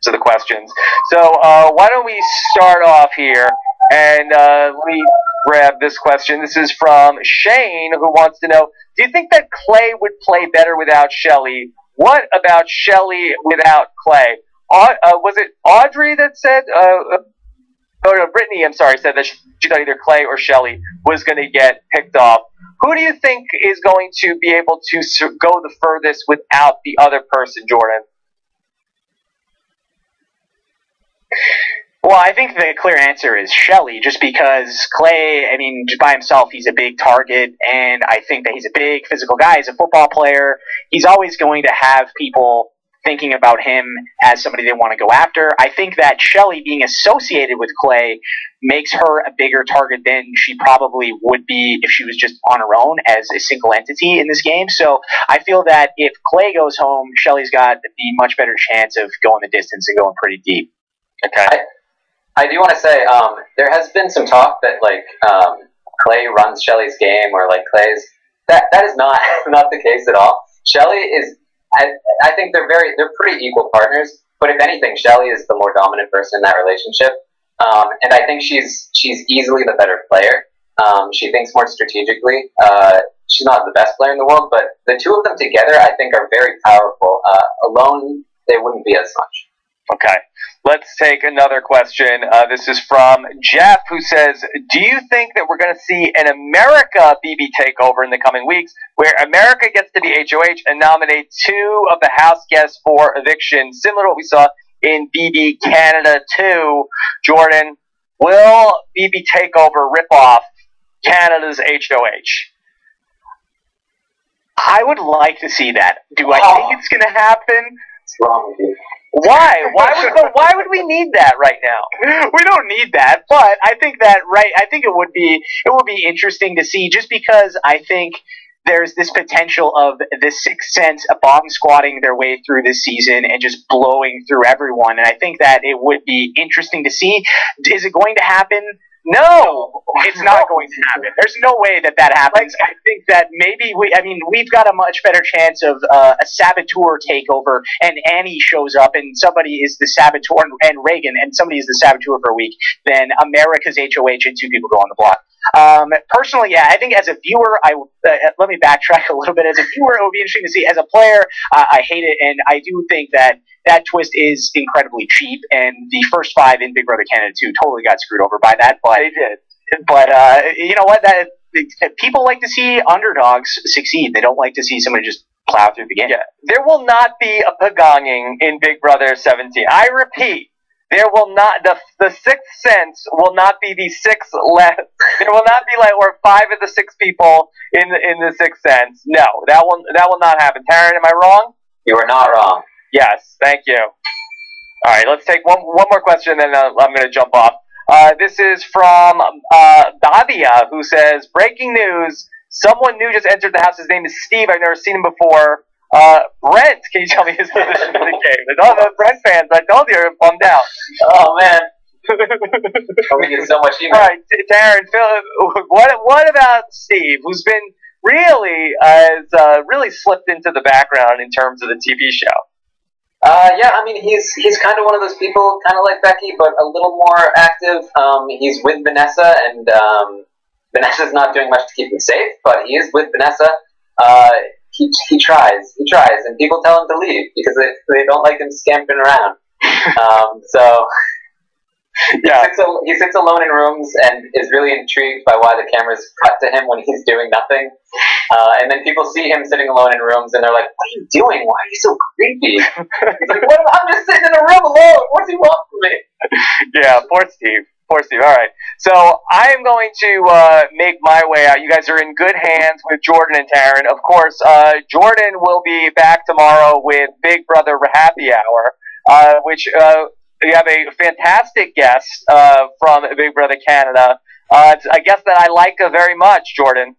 To the questions. So why don't we start off here, and let me grab this question. This is from Shane, who wants to know, do you think that Clay would play better without Shelly? What about Shelly without Clay? Was it Audrey that said, Brittany, I'm sorry, said that she thought either Clay or Shelly was going to get picked off. Who do you think is going to be able to go the furthest without the other person, Jordan? Well, I think the clear answer is Shelly, just because Clay, I mean, just by himself, he's a big target, and I think that he's a big physical guy. He's a football player. He's always going to have people thinking about him as somebody they want to go after. I think that Shelly being associated with Clay makes her a bigger target than she probably would be if she was just on her own as a single entity in this game. So I feel that if Clay goes home, Shelly's got the much better chance of going the distance and going pretty deep. Okay. I do want to say, there has been some talk that Clay runs Shelly's game, or Clay's. That is not the case at all. Shelly is. I think they're pretty equal partners. But if anything, Shelly is the more dominant person in that relationship, and I think she's easily the better player. She thinks more strategically. She's not the best player in the world, but the two of them together, I think, are very powerful. Alone, they wouldn't be as much. Okay. Let's take another question. This is from Jeff, who says, do you think that we're going to see an America BB takeover in the coming weeks, where America gets to be HOH and nominate two of the house guests for eviction, similar to what we saw in BB Canada 2? Jordan, will BB takeover rip off Canada's HOH? I would like to see that. Do I think it's going to happen? What's wrong with you? Why? Why would we need that right now? We don't need that, but I think it would be interesting to see, just because I think there's this potential of the Sixth Sense bomb squatting their way through this season and just blowing through everyone. And I think that it would be interesting to see. Is it going to happen? No. It's not going to happen. There's no way that happens. I think that maybe we've got a much better chance of a saboteur takeover, and Annie shows up, and somebody is the saboteur, and Reagan, and somebody is the saboteur for a week, than America's HOH and two people go on the block. Personally, yeah, I think as a viewer, let me backtrack a little bit. As a viewer, it would be interesting to see. As a player, I hate it, and I do think that twist is incredibly cheap, and the first 5 in Big Brother Canada 2 totally got screwed over by that. But they did. But you know what? People like to see underdogs succeed. They don't like to see somebody just plow through the game. Yeah. There will not be a pagonging in Big Brother 17. I repeat. There will not the Sixth Sense will not be the 6 left. There will not be or 5 of the 6 people in the Sixth Sense. No, that will not happen. Taryn, am I wrong? You are not wrong. Yes, thank you. All right, let's take one more question, and then I'm going to jump off. This is from Davia, who says, "Breaking news: someone new just entered the house. His name is Steve. I've never seen him before. Brent, can you tell me his position in the game?" All the Brent fans, I told you, are bummed out. Oh man, we get so much email. All right, Darren, Phil, what about Steve, who's been really slipped into the background in terms of the TV show? Yeah, I mean, he's kind of one of those people, kind of like Becky, but a little more active. He's with Vanessa, and Vanessa's not doing much to keep him safe, but he is with Vanessa. He tries, and people tell him to leave because they don't like him scampering around. So yeah, he sits alone in rooms and is really intrigued by why the cameras cut to him when he's doing nothing. And then people see him sitting alone in rooms and they're like, "What are you doing? Why are you so creepy?" He's like, "I'm just sitting in a room alone. What do you want from me?" Yeah, poor Steve. All right. So I am going to make my way out. You guys are in good hands with Jordan and Taryn. Of course, Jordan will be back tomorrow with Big Brother Happy Hour, which we have a fantastic guest from Big Brother Canada. I guess that I like very much, Jordan.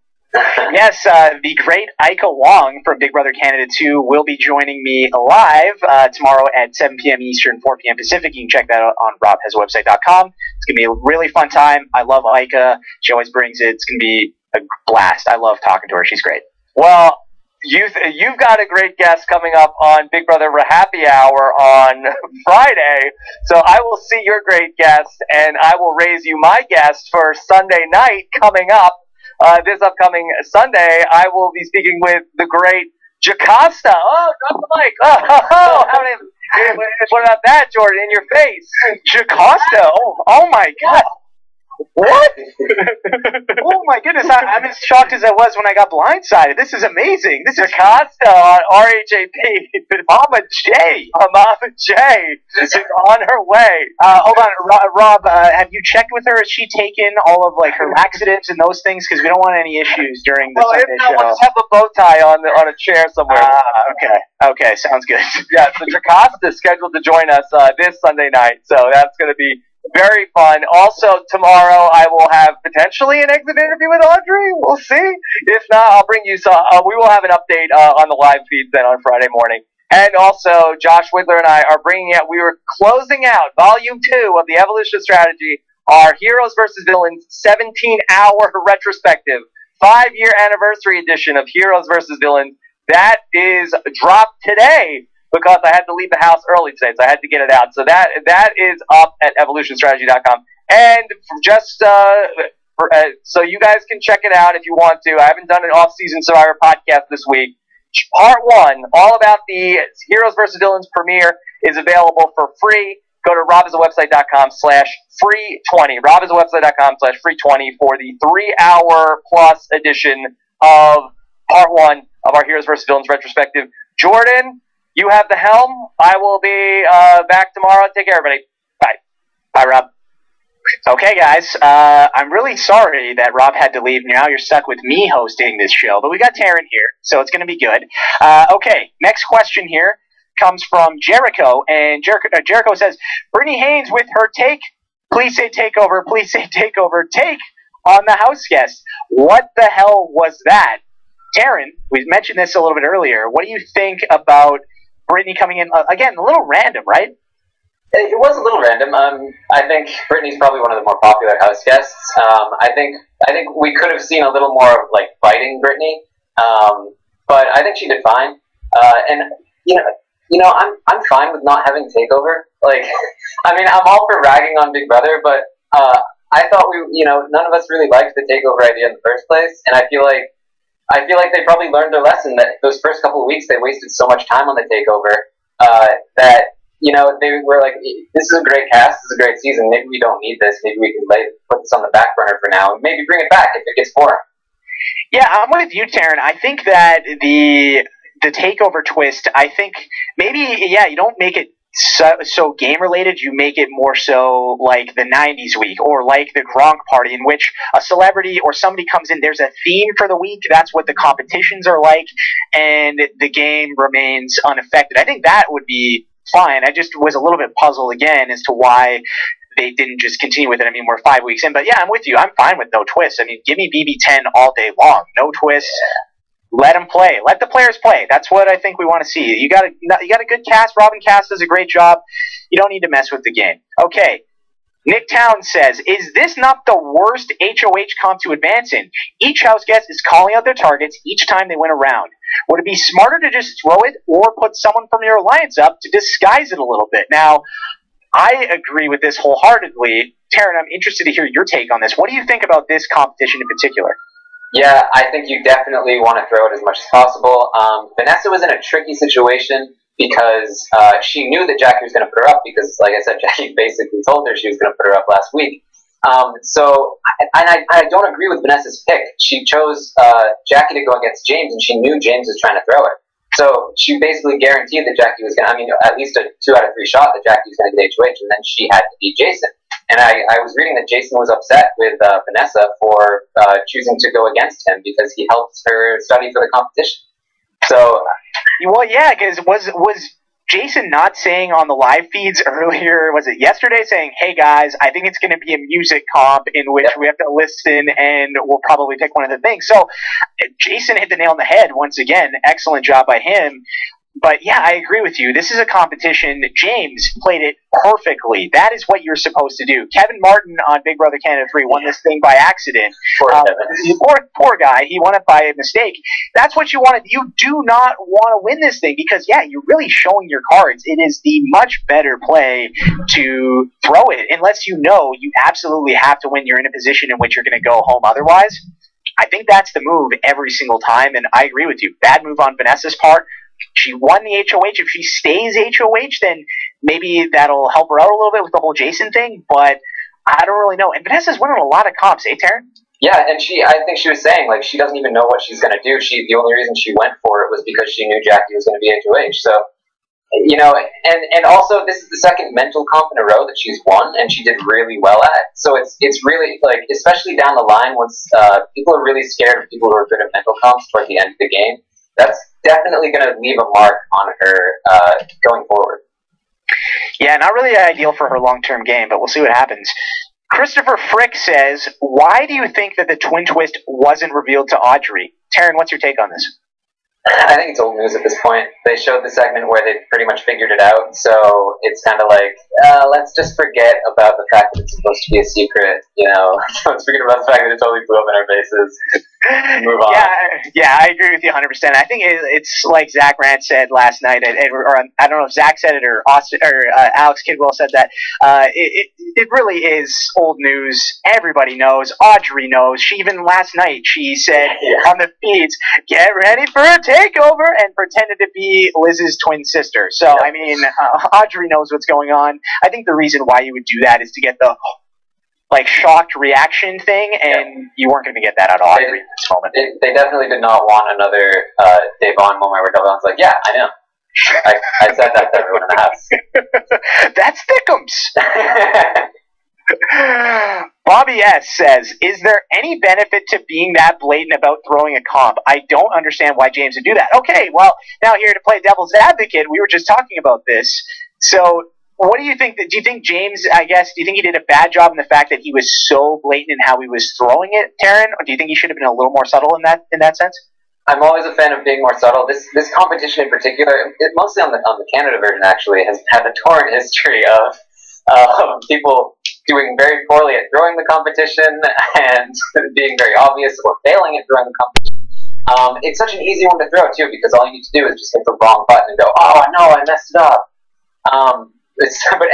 Yes, the great Ika Wong from Big Brother Canada 2 will be joining me live tomorrow at 7 p.m. Eastern, 4 p.m. Pacific. You can check that out on robhasawebsite.com. It's going to be a really fun time. I love Ika. She always brings it. It's going to be a blast. I love talking to her. She's great. Well, you've got a great guest coming up on Big Brother Happy Hour on Friday. So I will see your great guest, and I will raise you my guest for Sunday night coming up. This upcoming Sunday, I will be speaking with the great Jocasta. Oh, drop the mic. What about that, Jordan? In your face. Jocasta. Oh my God. What? Oh my goodness, I'm as shocked as I was when I got blindsided. This is amazing. This is Jocasta on RHAP. Mama J. Mama J is on her way. Hold on, Rob, have you checked with her? Has she taken all of her laxatives and those things? Because we don't want any issues during the Sunday show. Let's have a bow tie on a chair somewhere. Okay, sounds good. Yeah, so Jocasta is scheduled to join us this Sunday night, so that's going to be very fun. Also, tomorrow I will have potentially an exit interview with Audrey. We'll see. If not, I'll bring you some. We will have an update on the live feeds then on Friday morning. And also, Josh Widler and I are bringing out, we were closing out Volume 2 of the Evolution Strategy, our Heroes vs. Villains 17-hour retrospective, 5-year anniversary edition of Heroes vs. Villains. That is dropped today, because I had to leave the house early today, so I had to get it out. So that is up at evolutionstrategy.com. And just so you guys can check it out if you want to. I haven't done an off-season Survivor podcast this week. Part 1, all about the Heroes vs. Villains premiere, is available for free. Go to robhasawebsite.com/free20. robhasawebsite.com/free20 for the 3-hour plus edition of Part 1 of our Heroes vs. Villains retrospective. Jordan, you have the helm. I will be back tomorrow. Take care, everybody. Bye. Bye, Rob. Okay, guys. I'm really sorry that Rob had to leave. Now you're stuck with me hosting this show, but we got Taryn here, so it's going to be good. Okay, next question here comes from Jericho, and Jericho says, Brittany Haynes with her take. Please say takeover. Please say takeover. Take on the house guest. What the hell was that? Taryn, we mentioned this a little bit earlier. What do you think about Brittany coming in? Again, a little random, right? It was a little random. I think Brittany's probably one of the more popular house guests. I think we could have seen a little more of like biting Brittany, but I think she did fine. And I'm fine with not having takeover. Like, I mean, I'm all for ragging on Big Brother, but I thought none of us really liked the takeover idea in the first place, and I feel like they probably learned their lesson that those first couple of weeks they wasted so much time on the takeover that they were like, this is a great cast, this is a great season, maybe we don't need this, maybe we can put this on the back burner for now, and maybe bring it back if it gets boring. Yeah, I'm with you, Taryn. I think that the takeover twist, I think maybe, you don't make it so game related, you make it more so like the 90s week or like the Gronk party, in which a celebrity or somebody comes in, there's a theme for the week, that's what the competitions are like, and the game remains unaffected. I think that would be fine. I just was a little bit puzzled again as to why they didn't just continue with it. I mean, we're 5 weeks in, but yeah, I'm with you. I'm fine with no twists. I mean, give me BB10 all day long. No twists. Let them play. Let the players play. That's what I think we want to see. You got a good cast. Robin Cass does a great job. You don't need to mess with the game. Okay. Nick Town says, is this not the worst HOH comp to advance in? Each house guest is calling out their targets each time they win a round. Would it be smarter to just throw it or put someone from your alliance up to disguise it a little bit? Now, I agree with this wholeheartedly. Taryn, I'm interested to hear your take on this. What do you think about this competition in particular? Yeah, I think you definitely want to throw it as much as possible. Vanessa was in a tricky situation because she knew that Jackie was going to put her up because, like I said, Jackie basically told her she was going to put her up last week. So I don't agree with Vanessa's pick. She chose Jackie to go against James, and she knew James was trying to throw it. So she basically guaranteed that Jackie was going to, at least a 2 out of 3 shot that Jackie was going to get HOH, and then she had to beat Jason. And I was reading that Jason was upset with Vanessa for choosing to go against him because he helped her study for the competition. So, well, yeah, because was Jason not saying on the live feeds earlier, was it yesterday, saying, hey guys, I think it's going to be a music comp in which we have to listen and we'll probably pick one of the things. So Jason hit the nail on the head once again. Excellent job by him. But yeah, I agree with you. This is a competition. James played it perfectly. That is what you're supposed to do. Kevin Martin on Big Brother Canada 3 won this thing by accident. Poor guy. He won it by mistake. That's what you wanted. You do not want to win this thing because, yeah, you're really showing your cards. It is the much better play to throw it unless you know you absolutely have to win. You're in a position in which you're going to go home otherwise. I think that's the move every single time, and I agree with you. Bad move on Vanessa's part. She won the HOH. If she stays HOH, then maybe that'll help her out a little bit with the whole Jason thing, but I don't really know. And Vanessa's winning a lot of comps, Taryn? Yeah, and I think she was saying, like, she doesn't even know what she's going to do. The only reason she went for it was because she knew Jackie was going to be HOH. So, and also this is the second mental comp in a row that she's won, and she did really well at. So it's really, like, especially down the line, once people are really scared of people who are good at mental comps toward the end of the game, that's definitely going to leave a mark on her going forward. Yeah, not really ideal for her long-term game, but we'll see what happens. Christopher Frick says, why do you think that the twin twist wasn't revealed to Audrey? Taryn, what's your take on this? I think it's old news at this point. They showed the segment where they pretty much figured it out, so it's kind of like, let's just forget about the fact that it's supposed to be a secret, Let's forget about the fact that it totally blew up in our faces. Move on. Yeah, I agree with you 100%. I think it's like Zach Rant said last night, or I don't know if Zach said it or Austin or Alex Kidwell said that. It really is old news. Everybody knows. Audrey knows. She even last night she said on the feeds, "Get ready for a takeover," and pretended to be Liz's twin sister. So I mean, Audrey knows what's going on. I think the reason why you would do that is to get the shocked reaction thing, and you weren't going to get that out of Audrey at this moment. They definitely did not want another Devon moment where Devon's like, yeah, I know. I said that to everyone in the house. That's Thickums. Bobby S. says, is there any benefit to being that blatant about throwing a comp? I don't understand why James would do that. Okay, well, now here to play devil's advocate, we were just talking about this. So what do you think? Do you think James, do you think he did a bad job in the fact that he was so blatant in how he was throwing it, Taryn? Or do you think he should have been a little more subtle in that sense? I'm always a fan of being more subtle. This competition in particular, mostly on the Canada version actually, has had a torrent history of people doing very poorly at throwing the competition and being very obvious or failing at throwing the competition. It's such an easy one to throw too, because all you need to do is just hit the wrong button and go, "Oh no, I messed it up." But somebody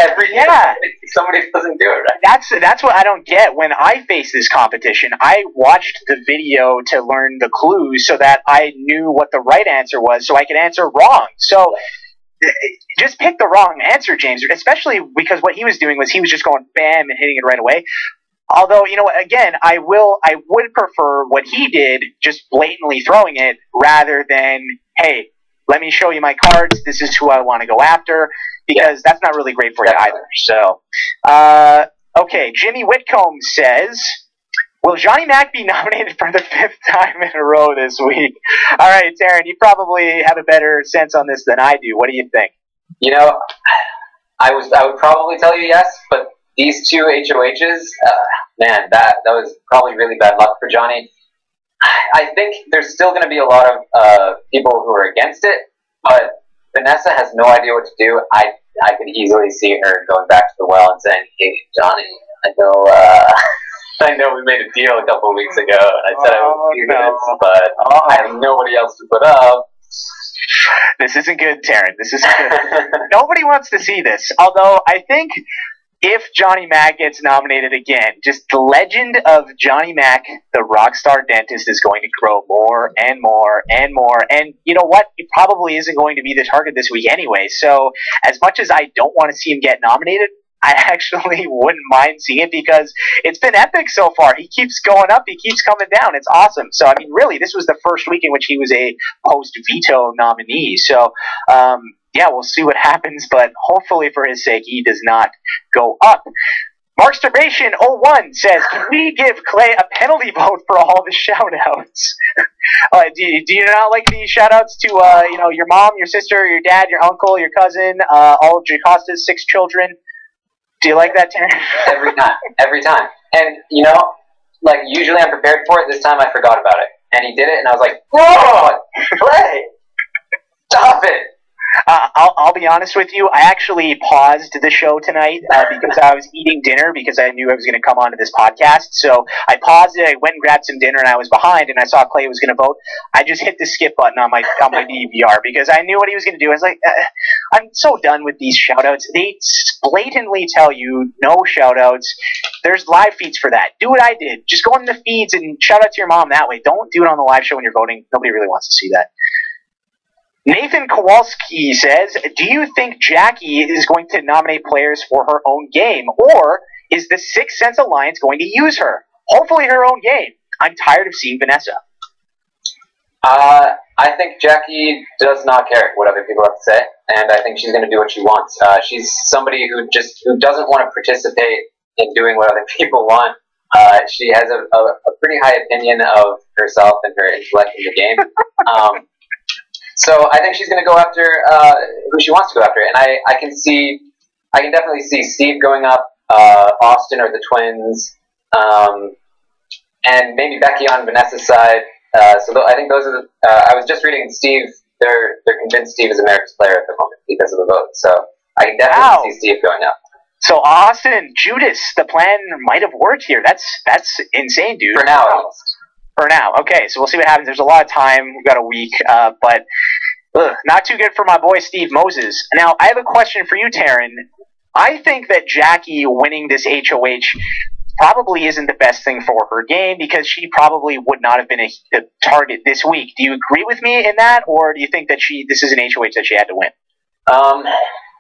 doesn't do it right. That's what I don't get. When I face this competition, I watched the video to learn the clues so that I knew what the right answer was, so I could answer wrong. So just pick the wrong answer, James. Especially because what he was doing was he was just going bam and hitting it right away. Although, again, I would prefer what he did, just blatantly throwing it, rather than, hey, let me show you my cards. This is who I want to go after, because that's not really great for you either. So, okay, Jimmy Whitcomb says, will Johnny Mac be nominated for the 5th time in a row this week? All right, Taryn, you probably have a better sense on this than I do. What do you think? I would probably tell you yes, but these two HOHs, man, that was probably really bad luck for Johnny. I think there's still going to be a lot of people who are against it, but Vanessa has no idea what to do. I could easily see her going back to the well and saying, "Hey, Johnny, I know we made a deal a couple of weeks ago, and I said I would do this, but I have nobody else to put up." This isn't good, Taryn. This isn't good. Nobody wants to see this. Although I think if Johnny Mac gets nominated again, just the legend of Johnny Mac, the rock star dentist, is going to grow more and more and more. And you know what? He probably isn't going to be the target this week anyway. So as much as I don't want to see him get nominated, I actually wouldn't mind seeing it, because it's been epic so far. He keeps going up. He keeps coming down. It's awesome. So, I mean, really, this was the first week in which he was a post-veto nominee. So, yeah, we'll see what happens, but hopefully for his sake, he does not go up. Marksturbation 01 says, can we give Clay a penalty vote for all the shout-outs? Do you not like the shout-outs to, your mom, your sister, your dad, your uncle, your cousin, all of Jacosta's 6 children? Do you like that, Taryn? Every time. And, usually I'm prepared for it. This time I forgot about it. And he did it, and I was like, whoa, Clay, stop it. I'll be honest with you. I actually paused the show tonight because I was eating dinner, because I knew I was going to come onto this podcast. So I paused it. I went and grabbed some dinner, and I was behind, and I saw Clay was going to vote. I just hit the skip button on my DVR because I knew what he was going to do. I was like, I'm so done with these shout-outs. They blatantly tell you no shout-outs. There's live feeds for that. Do what I did. Just go in the feeds and shout out to your mom that way. Don't do it on the live show when you're voting. Nobody really wants to see that. Nathan Kowalski says, do you think Jackie is going to nominate players for her own game, or is the Sixth Sense Alliance going to use her? Hopefully her own game. I'm tired of seeing Vanessa. I think Jackie does not care what other people have to say, and I think she's going to do what she wants. She's somebody who doesn't want to participate in doing what other people want. She has a pretty high opinion of herself and her intellect in the game. So I think she's going to go after who she wants to go after, and I can definitely see Steve going up, Austin or the twins, and maybe Becky on Vanessa's side. I think those are I was just reading Steve. They're convinced Steve is America's player at the moment because of the vote. So I can definitely see Steve going up. So Austin, Judas, the plan might have worked here. That's insane, dude. For now, at least. For now. Okay, so we'll see what happens. There's a lot of time. We've got a week, but not too good for my boy Steve Moses. Now, I have a question for you, Taryn. I think that Jackie winning this HOH probably isn't the best thing for her game, because she probably would not have been a target this week. Do you agree with me in that, or do you think that this is an HOH that she had to win?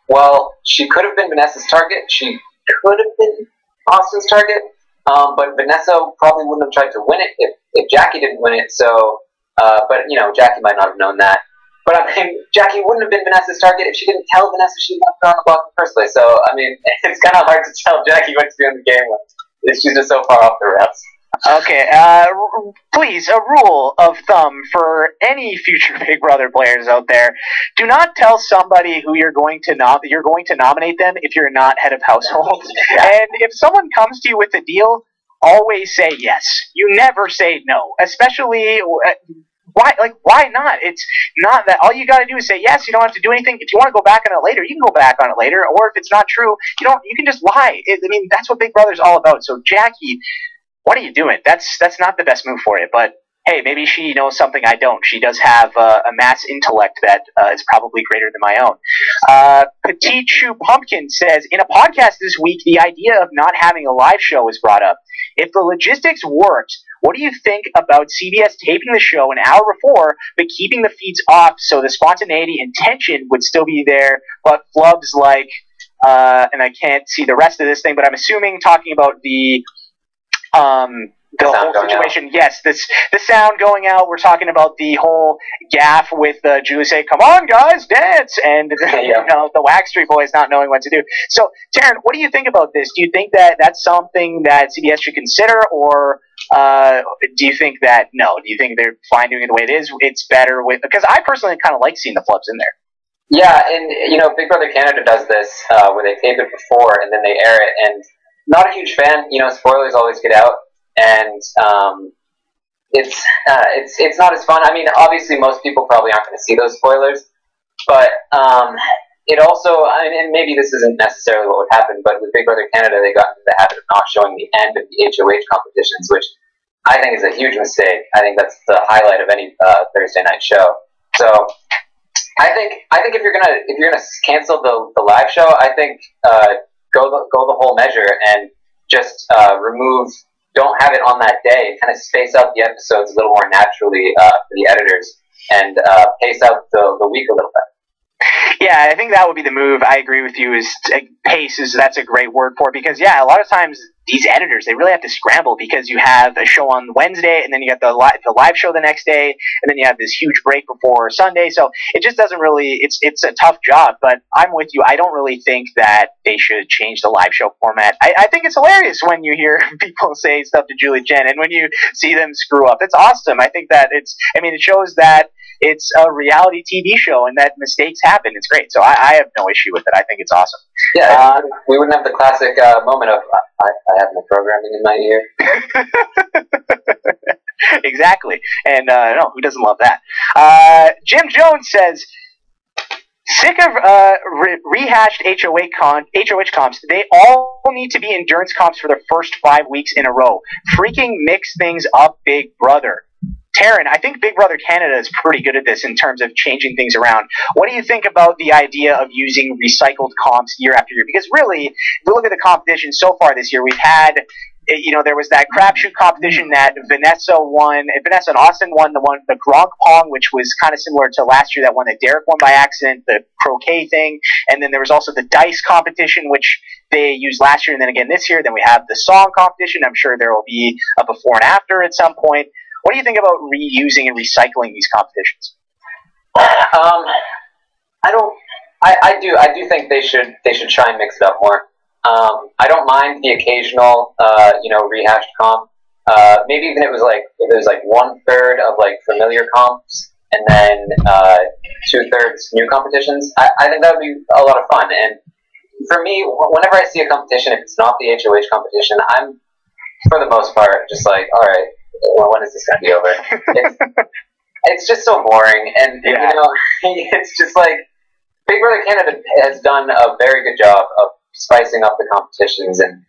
Well, she could have been Vanessa's target. She could have been Austin's target. But Vanessa probably wouldn't have tried to win it if Jackie didn't win it. So, but Jackie might not have known that. But I mean, Jackie wouldn't have been Vanessa's target if she didn't tell Vanessa she didn't have her on the block in the first place. So, I mean, it's kind of hard to tell Jackie what to do in the game when she's just so far off the rails. Okay, please, a rule of thumb for any future Big Brother players out there: do not tell somebody who you're going to nominate them if you're not head of household. And if someone comes to you with a deal, always say yes. You never say no, especially why not? It's not that all you got to do is say yes. You don't have to do anything. If you want to go back on it later, you can go back on it later. Or if it's not true, you can just lie. I mean, that's what Big Brother's all about. So Jackie, what are you doing? That's not the best move for you. But hey, maybe she knows something I don't. She does have a mass intellect that is probably greater than my own. Petite Shoe Pumpkin says, in a podcast this week, the idea of not having a live show was brought up. If the logistics worked, what do you think about CBS taping the show an hour before, but keeping the feeds off so the spontaneity and tension would still be there, but flubs like, and I can't see the rest of this thing, but I'm assuming talking about the whole situation. Out. Yes, the sound going out. We're talking about the whole gaff with Julie say, "Come on, guys, dance," and the Wax Street Boys not knowing what to do. So, Taryn, what do you think about this? Do you think that that's something that CBS should consider, or do you think that no? Do you think they're fine doing it the way it is? It's better with, because I personally kind of like seeing the flubs in there. Yeah, and Big Brother Canada does this where they tape it before and then they air it, and not a huge fan. Spoilers always get out. And it's not as fun. I mean, obviously, most people probably aren't going to see those spoilers, but it also, and maybe this isn't necessarily what would happen, but with Big Brother Canada, they got into the habit of not showing the end of the HOH competitions, which I think is a huge mistake. I think that's the highlight of any Thursday night show. So I think if you're gonna cancel the live show, I think go the whole measure and just remove. Don't have it on that day. Kind of space out the episodes a little more naturally for the editors, and pace out the week a little bit. Yeah, I think that would be the move. I agree with you. That's a great word for it, because a lot of times these editors, they really have to scramble, because you have a show on Wednesday and then you got the live show the next day, and then you have this huge break before Sunday. So it just doesn't really. It's a tough job. But I'm with you. I don't really think that they should change the live show format. I think it's hilarious when you hear people say stuff to Julie Chen and when you see them screw up. It's awesome. I think that it shows that it's a reality TV show and that mistakes happen. It's great. So I have no issue with it. I think it's awesome. Yeah, we wouldn't have the classic moment of, I have no programming in my ear. Exactly. And no, who doesn't love that? Jim Jones says, sick of rehashed HOH comps. They all need to be endurance comps for the first 5 weeks in a row. Freaking mix things up, Big Brother. Taryn, I think Big Brother Canada is pretty good at this in terms of changing things around. What do you think about the idea of using recycled comps year after year? Because really, if we look at the competition so far this year, we've had, there was that crapshoot competition that Vanessa won. Vanessa and Austin won the Gronk Pong, which was kind of similar to last year, that one that Derek won by accident, the croquet thing. And then there was also the dice competition, which they used last year and then again this year. Then we have the song competition. I'm sure there will be a before and after at some point. What do you think about reusing and recycling these competitions? I do think they should try and mix it up more. I don't mind the occasional rehashed comp. Maybe even if it was like 1/3 of like familiar comps and then 2/3 new competitions. I think that would be a lot of fun. And for me, whenever I see a competition, if it's not the HOH competition, I'm for the most part just like, all right. Well, when is this going to be over? It's just so boring, and it's just like Big Brother Canada has done a very good job of spicing up the competitions, and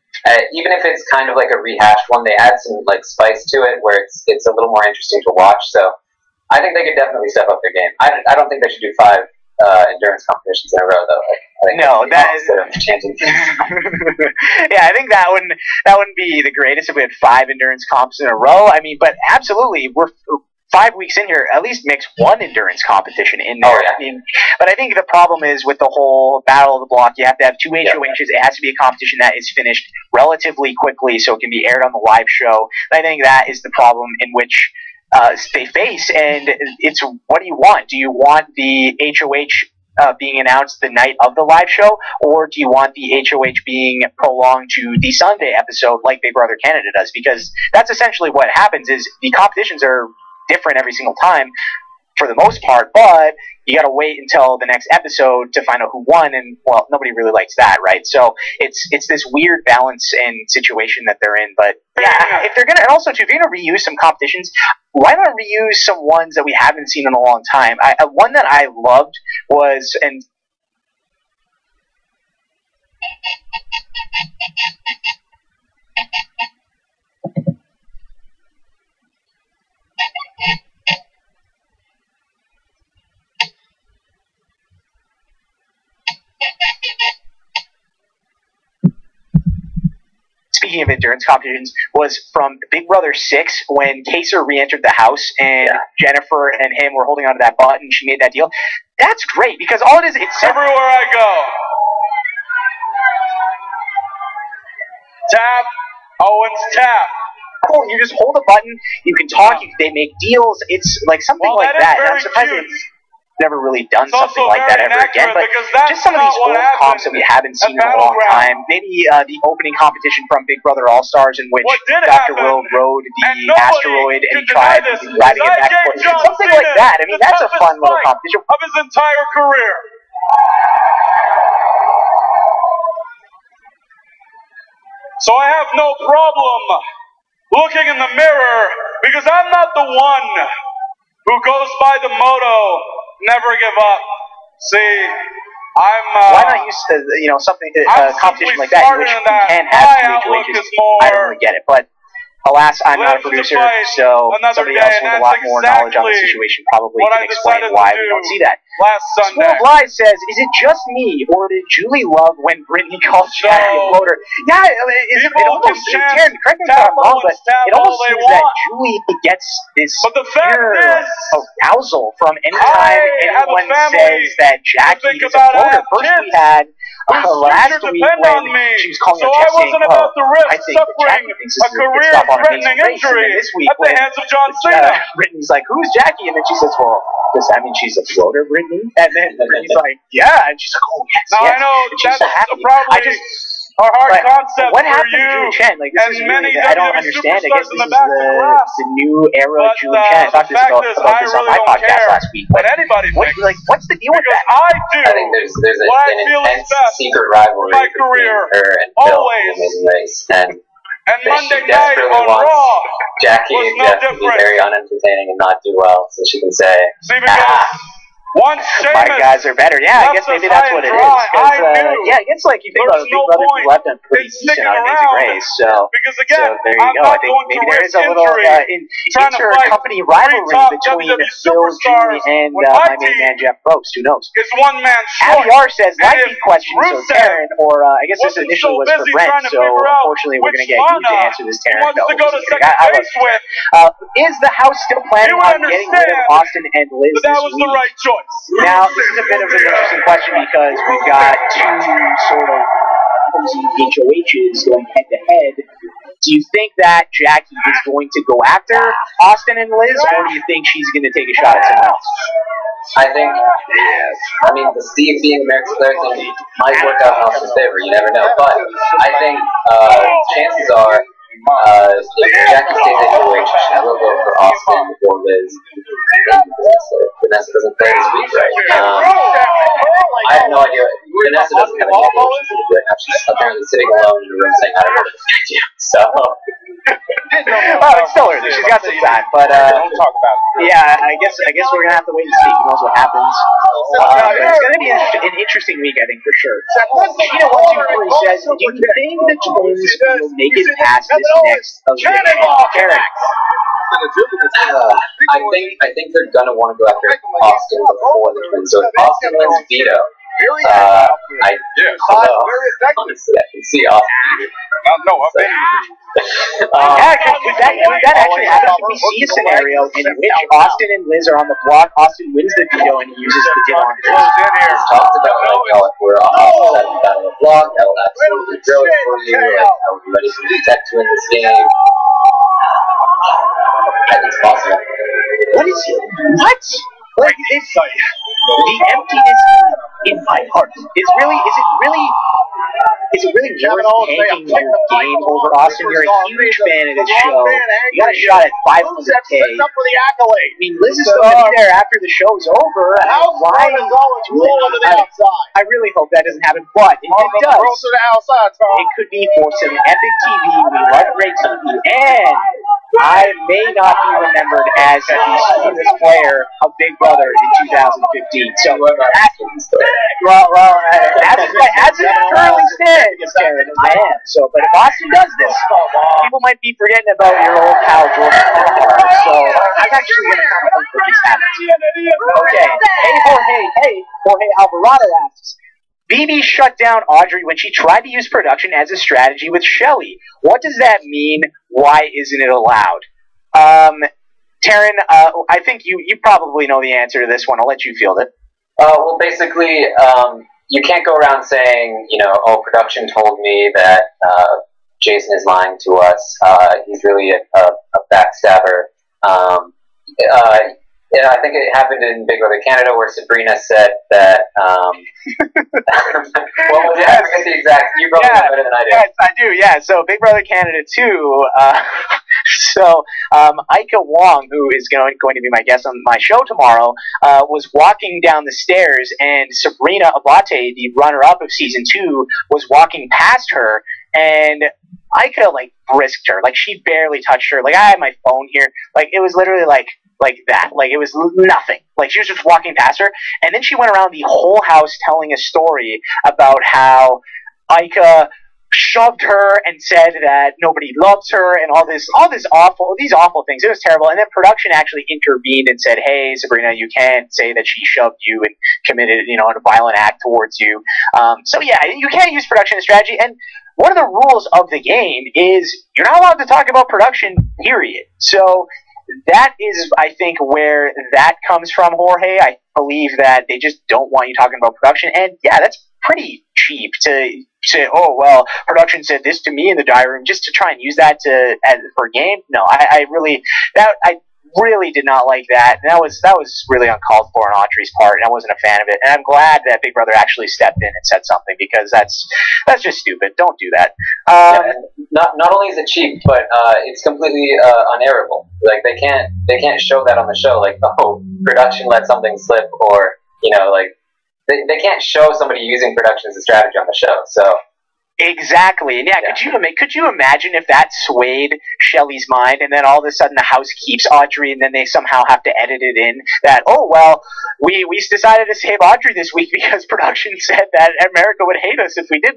even if it's kind of like a rehashed one, they add some like spice to it where it's a little more interesting to watch. So I think they could definitely step up their game. I don't think they should do 5 endurance competitions in a row, though. No, that is changing. Yeah, I think that wouldn't be the greatest if we had 5 endurance comps in a row. I mean, but absolutely, we're 5 weeks in here. At least mix 1 endurance competition in there. Oh, yeah. I mean, but I think the problem is with the whole Battle of the Block. You have to have 2 HOHs. It has to be a competition that is finished relatively quickly, so it can be aired on the live show. And I think that is the problem in which they face, and it's, what do you want? Do you want the HOH being announced the night of the live show, or do you want the HOH being prolonged to the Sunday episode like Big Brother Canada does? Because that's essentially what happens, is the competitions are different every single time. for the most part, but you got to wait until the next episode to find out who won, and well, nobody really likes that, right? So it's this weird balance and situation that they're in. But yeah, if they're gonna, and also too, if you're gonna reuse some competitions, why not reuse some ones that we haven't seen in a long time? One that I loved was, and speaking of endurance competitions, was from Big Brother 6 when Kaser re-entered the house and Jennifer and him were holding onto that button. She made that deal. That's great because all it is, it's everywhere I go. Tap, Owens tap. Cool. You just hold a button. You can talk. They make deals. It's like something like that. And I'm surprised it's never really done something like that ever again. But just some of these old comps that we haven't seen in a long time. Maybe the opening competition from Big Brother All Stars in which Dr. Will rode the asteroid and he tried riding it back and forth. Something like that. I mean, that's a fun little competition. Of his entire career. So I have no problem looking in the mirror because I'm not the one who goes by the motto, never give up. See, I'm... why not use, something, a competition like that in which we can have situations? I don't really get it, but alas, I'm not a producer, so somebody else with a lot more knowledge on the situation probably can explain why we don't see that. School of Lies says, is it just me, or did Julie love when Brittany called Jackie a floater? Yeah, it almost seems, Karen, correct me if I'm wrong, but it almost seems that Julie gets this pure arousal from any time anyone says that Jackie is a floater. First we had last week when she was calling her Jeff saying, I think that Jackie thinks this is a good stuff on Amazing Race, and then this week when Brittany's like, who's Jackie? And then she says, well, does that mean she's a floater, Brittany? And then Brittany's like, yeah. And she's like, oh, yes, now, yes. I know and she's that's so happy. probably a hard concept what for happened you to Julie Chen? Like, this is really, I don't understand. I guess this is the new era of Julie Chen. I talked about this on my podcast last week. But what's the deal with that? I think there's an intense secret rivalry between her and Phil in Amazing Race. And Monday she night desperately on wants Raw Jackie and Jeff to be very unentertaining and not do well, so she can say, once my guys are better. Yeah, I guess maybe that's what it is. Yeah, it's like you think about the Big Brother people have done pretty decent on Amazing Race. So there you go. I think maybe there is a little inter-company rivalry between Phil, Julie, and my main man Jeff Probst. Who knows? It's one man short. Abby R says, live feed questions. So Karen, or I guess this initially was for Brent. So unfortunately, we're going to get you to answer this, Karen. Is the house still planning on getting rid of Austin and Liz this week? Now, this is a bit of an interesting question because we've got two sort of opposing HOHs going head-to-head. Do you think that Jackie is going to go after Austin and Liz, or do you think she's going to take a shot at someone else? I think, the Steve being America's player thing might work out in Austin's favor. You never know. But I think chances are, if Jackie stays at HOH, she will go for Austin or Liz. Vanessa doesn't play this week, right? I have no idea. Vanessa doesn't have any idea what she's going to do right now. She's apparently sitting alone in the room saying, I don't know what to do. So. Well, it's still early. She's got some time, but yeah, I guess we're gonna have to wait and see. Who knows what happens? It's gonna be an interesting week, I think, for sure. Cheetah123 says, do you think the twins will make it past this next event? I think they're gonna want to go after Austin before the twins. So if Austin wins veto, honestly, I can see Austin. Could that actually happen? Can we see a scenario in which Austin and Liz are on the block, Austin wins the veto, and he uses the deal on Liz? He's talked about if we're on the block, I will absolutely drill it for you. I will be ready for the tech to win this game. I think it's possible. What is it? What? Like this? The emptiness in my heart. Is is it really worth tanking your game over Austin? You're a huge fan of this show. You got a shot at 500K. I mean, Liz is going to be there after the show's over. Why? I really hope that doesn't happen, but if it does, it could be for some epic TV. We love great TV, and I may not be remembered as the smoothest player of Big Brother in 2015. So, as it currently stands, Karen, I am. So, but if Austin does this, people might be forgetting about your old pal Jordan. So, I'm actually going to kind of hope that this happens. Okay. Hey, Jorge Alvarado asks, BB shut down Audrey when she tried to use production as a strategy with Shelly. What does that mean? Why isn't it allowed? Taryn, I think you probably know the answer to this one. I'll let you field it. Well, basically, you can't go around saying, oh, production told me that Jason is lying to us. He's really a backstabber. Yeah, I think it happened in Big Brother Canada where Sabrina said that. What was it? I forget the exact. You probably know better than I do. Yes, I do. Yeah. So Big Brother Canada 2. Ika Wong, who is going to be my guest on my show tomorrow, was walking down the stairs, and Sabrina Abate, the runner-up of season 2, was walking past her, and Ika brisked her. She barely touched her. I had my phone here. It was literally like that. It was nothing. She was just walking past her, and then she went around the whole house telling a story about how Ika shoved her and said that nobody loves her and these awful things. It was terrible. And then production actually intervened and said, "Hey, Sabrina, you can't say that she shoved you and committed, a violent act towards you." So yeah, you can't use production as strategy. And one of the rules of the game is you're not allowed to talk about production, period. So that is, I think, where that comes from, Jorge. I believe that they just don't want you talking about production. And yeah, that's pretty cheap to say, oh, well, production said this to me in the diary room, just to try and use that for a game. No, I really did not like that. And that was really uncalled for on Audrey's part, and I wasn't a fan of it. And I'm glad that Big Brother actually stepped in and said something, because that's just stupid. Don't do that. Not only is it cheap, but it's completely unairable. They can't show that on the show. Oh, production let something slip, or they can't show somebody using production as a strategy on the show. So. Exactly. And yeah, could you imagine if that swayed Shelly's mind, and then all of a sudden the house keeps Audrey, and then they somehow have to edit it in that, oh, well, we decided to save Audrey this week because production said that America would hate us if we did.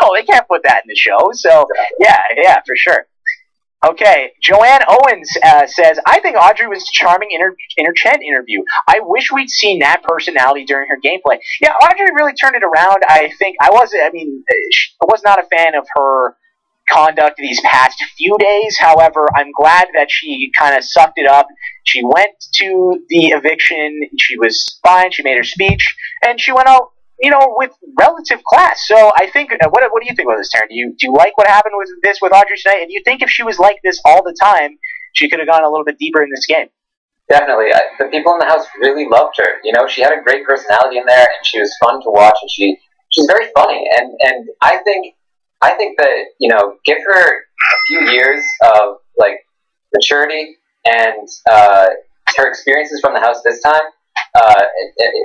No, they can't put that in the show. So yeah, for sure. Okay, Joanne Owens says, I think Audrey was charming in her Chen interview. I wish we'd seen that personality during her gameplay. Yeah, Audrey really turned it around. I was not a fan of her conduct these past few days. However, I'm glad that she kind of sucked it up. She went to the eviction. She was fine. She made her speech, and she went out, with relative class. So I think, what do you think about this, Taryn? Do you like what happened with Audrey tonight? And do you think if she was like this all the time, she could have gone a little bit deeper in this game? Definitely. The people in the house really loved her. She had a great personality in there, and she was fun to watch, and she's very funny. And I think that, give her a few years of maturity and her experiences from the house this time.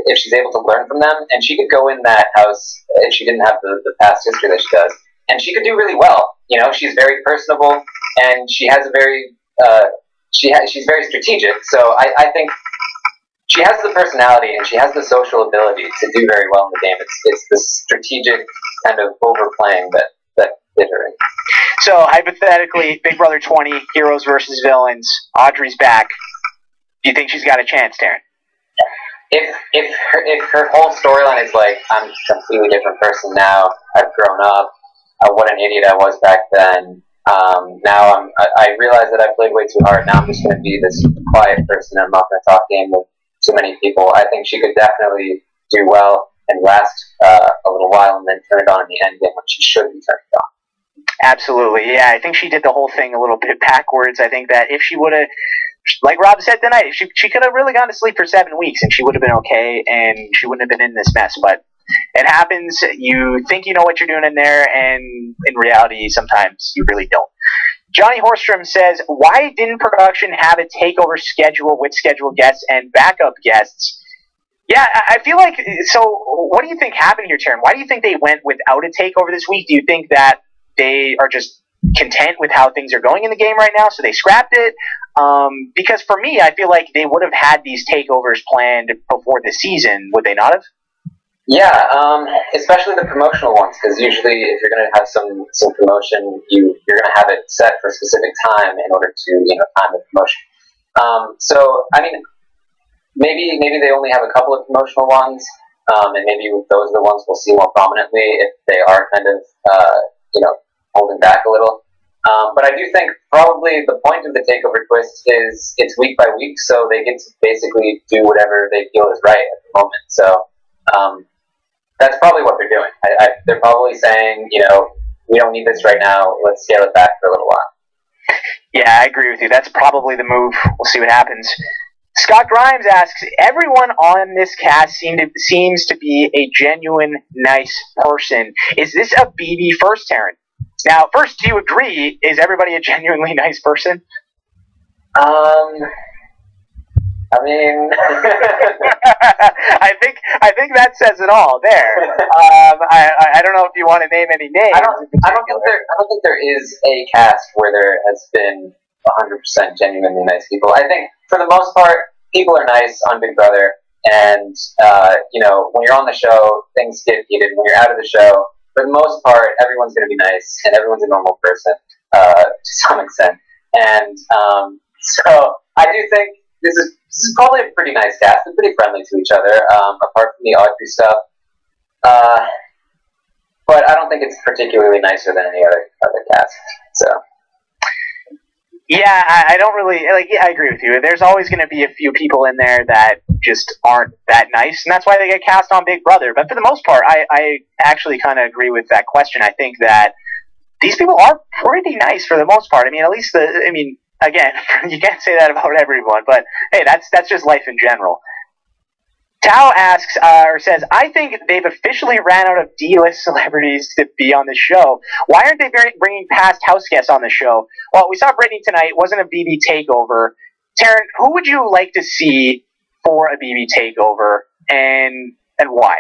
If she's able to learn from them, and she could go in that house if she didn't have the past history that she does, and she could do really well. She's very personable, and she has a very she's very strategic. So I think she has the personality, and she has the social ability to do very well in the game. It's the strategic kind of overplaying that did her in. So hypothetically, Big Brother 20, heroes versus villains. Audrey's back. Do you think she's got a chance, Taryn? If her whole storyline is I'm a completely different person now, I've grown up, what an idiot I was back then, now I realize that I played way too hard, now I'm just going to be this quiet person, I'm not going to talk game with too many people, I think she could definitely do well and last a little while, and then turn it on in the end game when she should be turned on. Absolutely, yeah, I think she did the whole thing a little bit backwards. I think that if she would have, like Rob said tonight, she could have really gone to sleep for 7 weeks, and she would have been okay, and she wouldn't have been in this mess. But It happens. You think you know what you're doing in there, and in reality, sometimes you really don't. Johnny Horstrom says, why didn't production have a takeover schedule with scheduled guests and backup guests? Yeah, I feel like, so what do you think happened here, Taryn? Why do you think they went without a takeover this week? Do you think that they are just content with how things are going in the game right now, so they scrapped it? Because for me, I feel like they would have had these takeovers planned before the season, would they not have? Yeah, especially the promotional ones, because usually if you're going to have some promotion, you're going to have it set for a specific time in order to time the promotion. So I mean, maybe they only have a couple of promotional ones, and maybe those are the ones we'll see more prominently if they are kind of holding back a little. But I do think probably the point of the takeover twist is it's week by week, so they get to basically do whatever they feel is right at the moment. So that's probably what they're doing. They're probably saying, we don't need this right now. Let's scale it back for a little while. Yeah, I agree with you. That's probably the move. We'll see what happens. Scott Grimes asks, everyone on this cast seems to be a genuine, nice person. Is this a BB first, Taryn? Now, first, do you agree? Is everybody a genuinely nice person? I mean, I think that says it all there. I don't know if you want to name any names. I don't think there is a cast where there has been 100% genuinely nice people. I think for the most part, people are nice on Big Brother, and when you're on the show, things get heated. When you're out of the show, for the most part, everyone's going to be nice, and everyone's a normal person to some extent. And so I do think this is probably a pretty nice cast. They're pretty friendly to each other, apart from the Audrey stuff. But I don't think it's particularly nicer than any other cast. So. Yeah, I don't really Yeah, I agree with you. There's always going to be a few people in there that just aren't that nice, and that's why they get cast on Big Brother. But for the most part, I actually kind of agree with that question. I think that these people are pretty nice for the most part. I mean, at least again, you can't say that about everyone, but hey, that's just life in general. Tao asks, or says, I think they've officially ran out of D-list celebrities to be on the show. Why aren't they bringing past house guests on the show? Well, we saw Brittany tonight. It wasn't a BB takeover. Taryn, who would you like to see for a BB takeover, and why?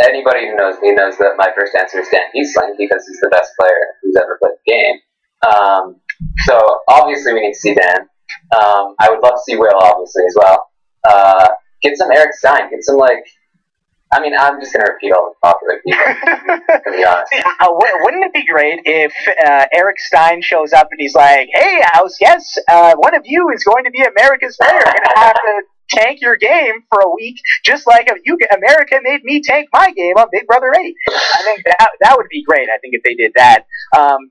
Anybody who knows me knows that my first answer is Dan Giesling, because he's the best player who's ever played the game. So obviously we need to see Dan. I would love to see Will, obviously, as well. Get some Eric Stein. Get some, I'm just going to repeat all the popular people, to be honest. Wouldn't it be great if Eric Stein shows up and he's like, hey, house guests, one of you is going to be America's player. You're going to have to tank your game for a week, just like America made me tank my game on Big Brother 8. I think that would be great, I think, if they did that.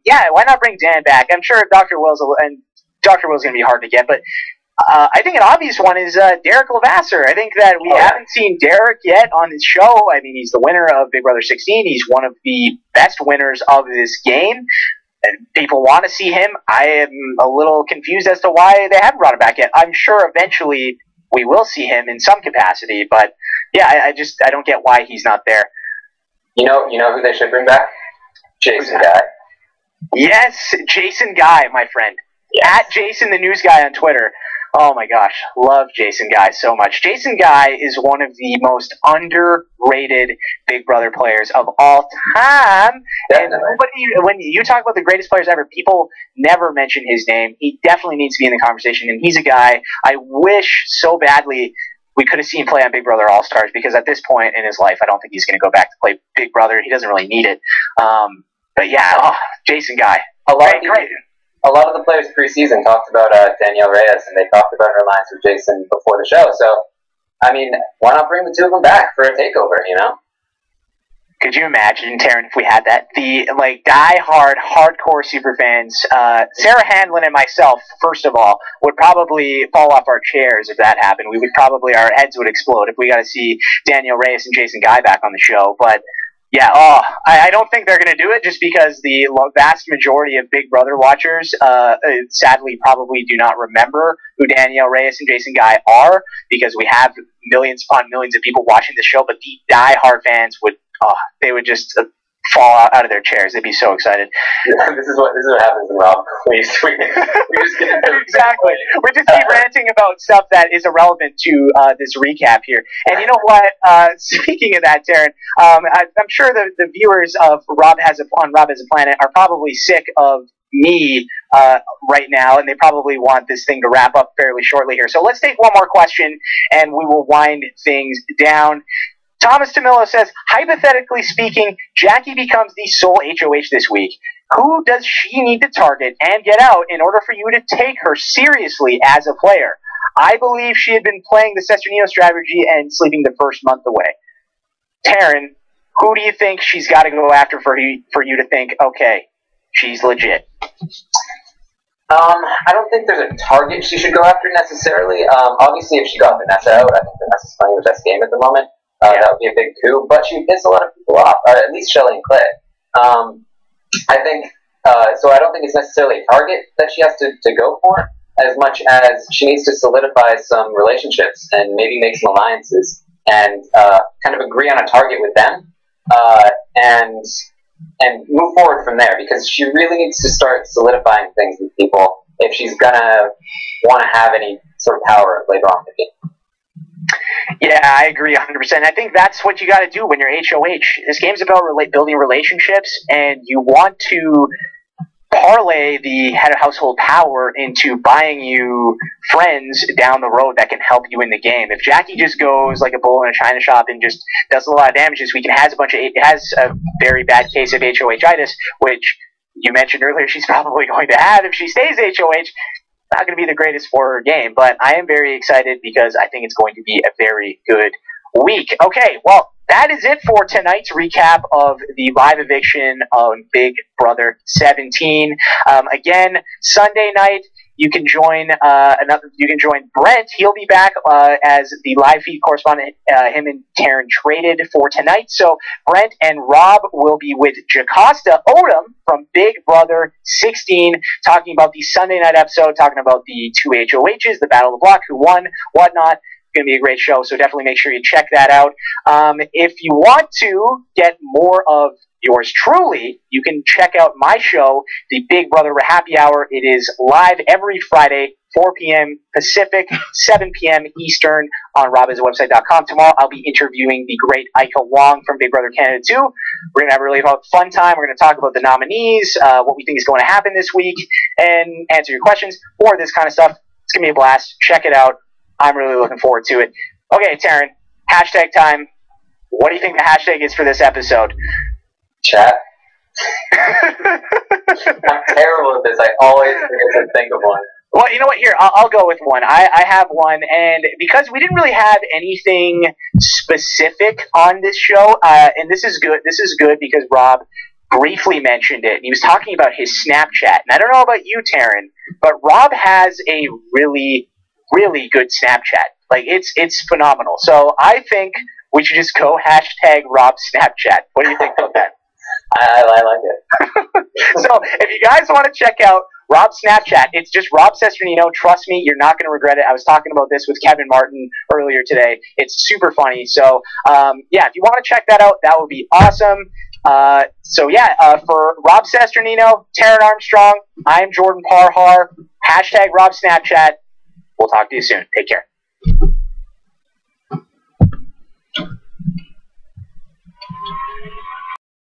Yeah, why not bring Dan back? I'm sure Dr. Will's going to be hard to get, but I think an obvious one is Derek Levasseur. I think that we haven't seen Derek yet on this show. I mean, he's the winner of Big Brother 16. He's one of the best winners of this game. And people want to see him. I am a little confused as to why they haven't brought him back yet. I'm sure eventually we will see him in some capacity, but yeah, I don't get why he's not there. You know who they should bring back? Jason Guy. Yes, Jason Guy, my friend. Yes. At Jason the News Guy on Twitter. Oh my gosh, love Jason Guy so much. Jason Guy is one of the most underrated Big Brother players of all time. Definitely. And when you talk about the greatest players ever, people never mention his name. He definitely needs to be in the conversation, and he's a guy I wish so badly we could have seen him play on Big Brother All-Stars, because at this point in his life, I don't think he's going to go back to play Big Brother. He doesn't really need it. But yeah, Jason Guy. A lot of the players preseason talked about Danielle Reyes, and they talked about her lines with Jason before the show. So, I mean, why not bring the two of them back for a takeover, Could you imagine, Taryn, if we had that? The, die-hard, hardcore superfans, Sarah Handlin and myself, first of all, would probably fall off our chairs if that happened. Our heads would explode if we got to see Danielle Reyes and Jason Guy back on the show. But Yeah, I don't think they're going to do it just because the vast majority of Big Brother watchers sadly probably do not remember who Danielle Reyes and Jason Guy are, because we have millions upon millions of people watching the show, but the diehard fans would just fall out of their chairs. They'd be so excited. This is what happens in Rob. We just get into exactly. We just keep ranting about stuff that is irrelevant to this recap here. And you know what? Speaking of that, Taryn, I'm sure the viewers of Rob Has a Planet are probably sick of me right now, and they probably want this thing to wrap up fairly shortly here. So let's take one more question, and we will wind things down. Thomas Tamillo says, hypothetically speaking, Jackie becomes the sole HOH this week. Who does she need to target and get out in order for you to take her seriously as a player? I believe she had been playing the Sesternino strategy and sleeping the first month away. Taryn, who do you think she's got to go after for you to think, okay, she's legit? I don't think there's a target she should go after necessarily. Obviously, if she got Vanessa out, I think Vanessa's playing the best game at the moment. That would be a big coup, but she pissed a lot of people off, at least Shelley and Clay. I think, so I don't think it's necessarily a target that she has to go for, as much as she needs to solidify some relationships and maybe make some alliances and kind of agree on a target with them and move forward from there, because she really needs to start solidifying things with people if she's going to want to have any sort of power later on in the game. Yeah, I agree 100%. I think that's what you got to do when you're HOH. This game's about building relationships, and you want to parlay the head of household power into buying you friends down the road that can help you in the game. If Jackie just goes like a bull in a china shop and just does a lot of damage this week and has a very bad case of HOH-itis, which you mentioned earlier she's probably going to have if she stays HOH, not going to be the greatest for her game, but I am very excited because I think it's going to be a very good week. Okay, well, that is it for tonight's recap of the live eviction on Big Brother 17. Again, Sunday night, you can join Brent. He'll be back as the live feed correspondent. Him and Taryn traded for tonight. So Brent and Rob will be with Jocasta Odom from Big Brother 16, talking about the Sunday night episode, talking about the two HOHs, the Battle of the Block, who won, whatnot. It's going to be a great show, so definitely make sure you check that out. If you want to get more of yours truly, you can check out my show, the Big Brother Happy Hour. It is live every Friday, 4 p.m. Pacific, 7 p.m. Eastern on robhasawebsite.com. Tomorrow I'll be interviewing the great Aika Wong from Big Brother Canada 2. We're going to have a really fun time. We're going to talk about the nominees, what we think is going to happen this week, and answer your questions, more of this kind of stuff. It's going to be a blast. Check it out. I'm really looking forward to it. Okay, Taryn, hashtag time. What do you think the hashtag is for this episode? Chat. I'm terrible at this. I always forget to think of one. Well, you know what? Here, I'll go with one. I have one, and because we didn't really have anything specific on this show, and this is good. This is good because Rob briefly mentioned it. He was talking about his Snapchat, and I don't know about you, Taryn, but Rob has a really, really good Snapchat. Like it's phenomenal. So I think we should just go hashtag Rob Snapchat. What do you think about that? I like it. So if you guys want to check out Rob's Snapchat, it's just Rob Sesternino. Trust me, you're not going to regret it. I was talking about this with Kevin Martin earlier today. It's super funny. So yeah, if you want to check that out, that would be awesome. For Rob Sesternino, Taryn Armstrong, I'm Jordan Parhar. Hashtag Rob Snapchat. We'll talk to you soon. Take care.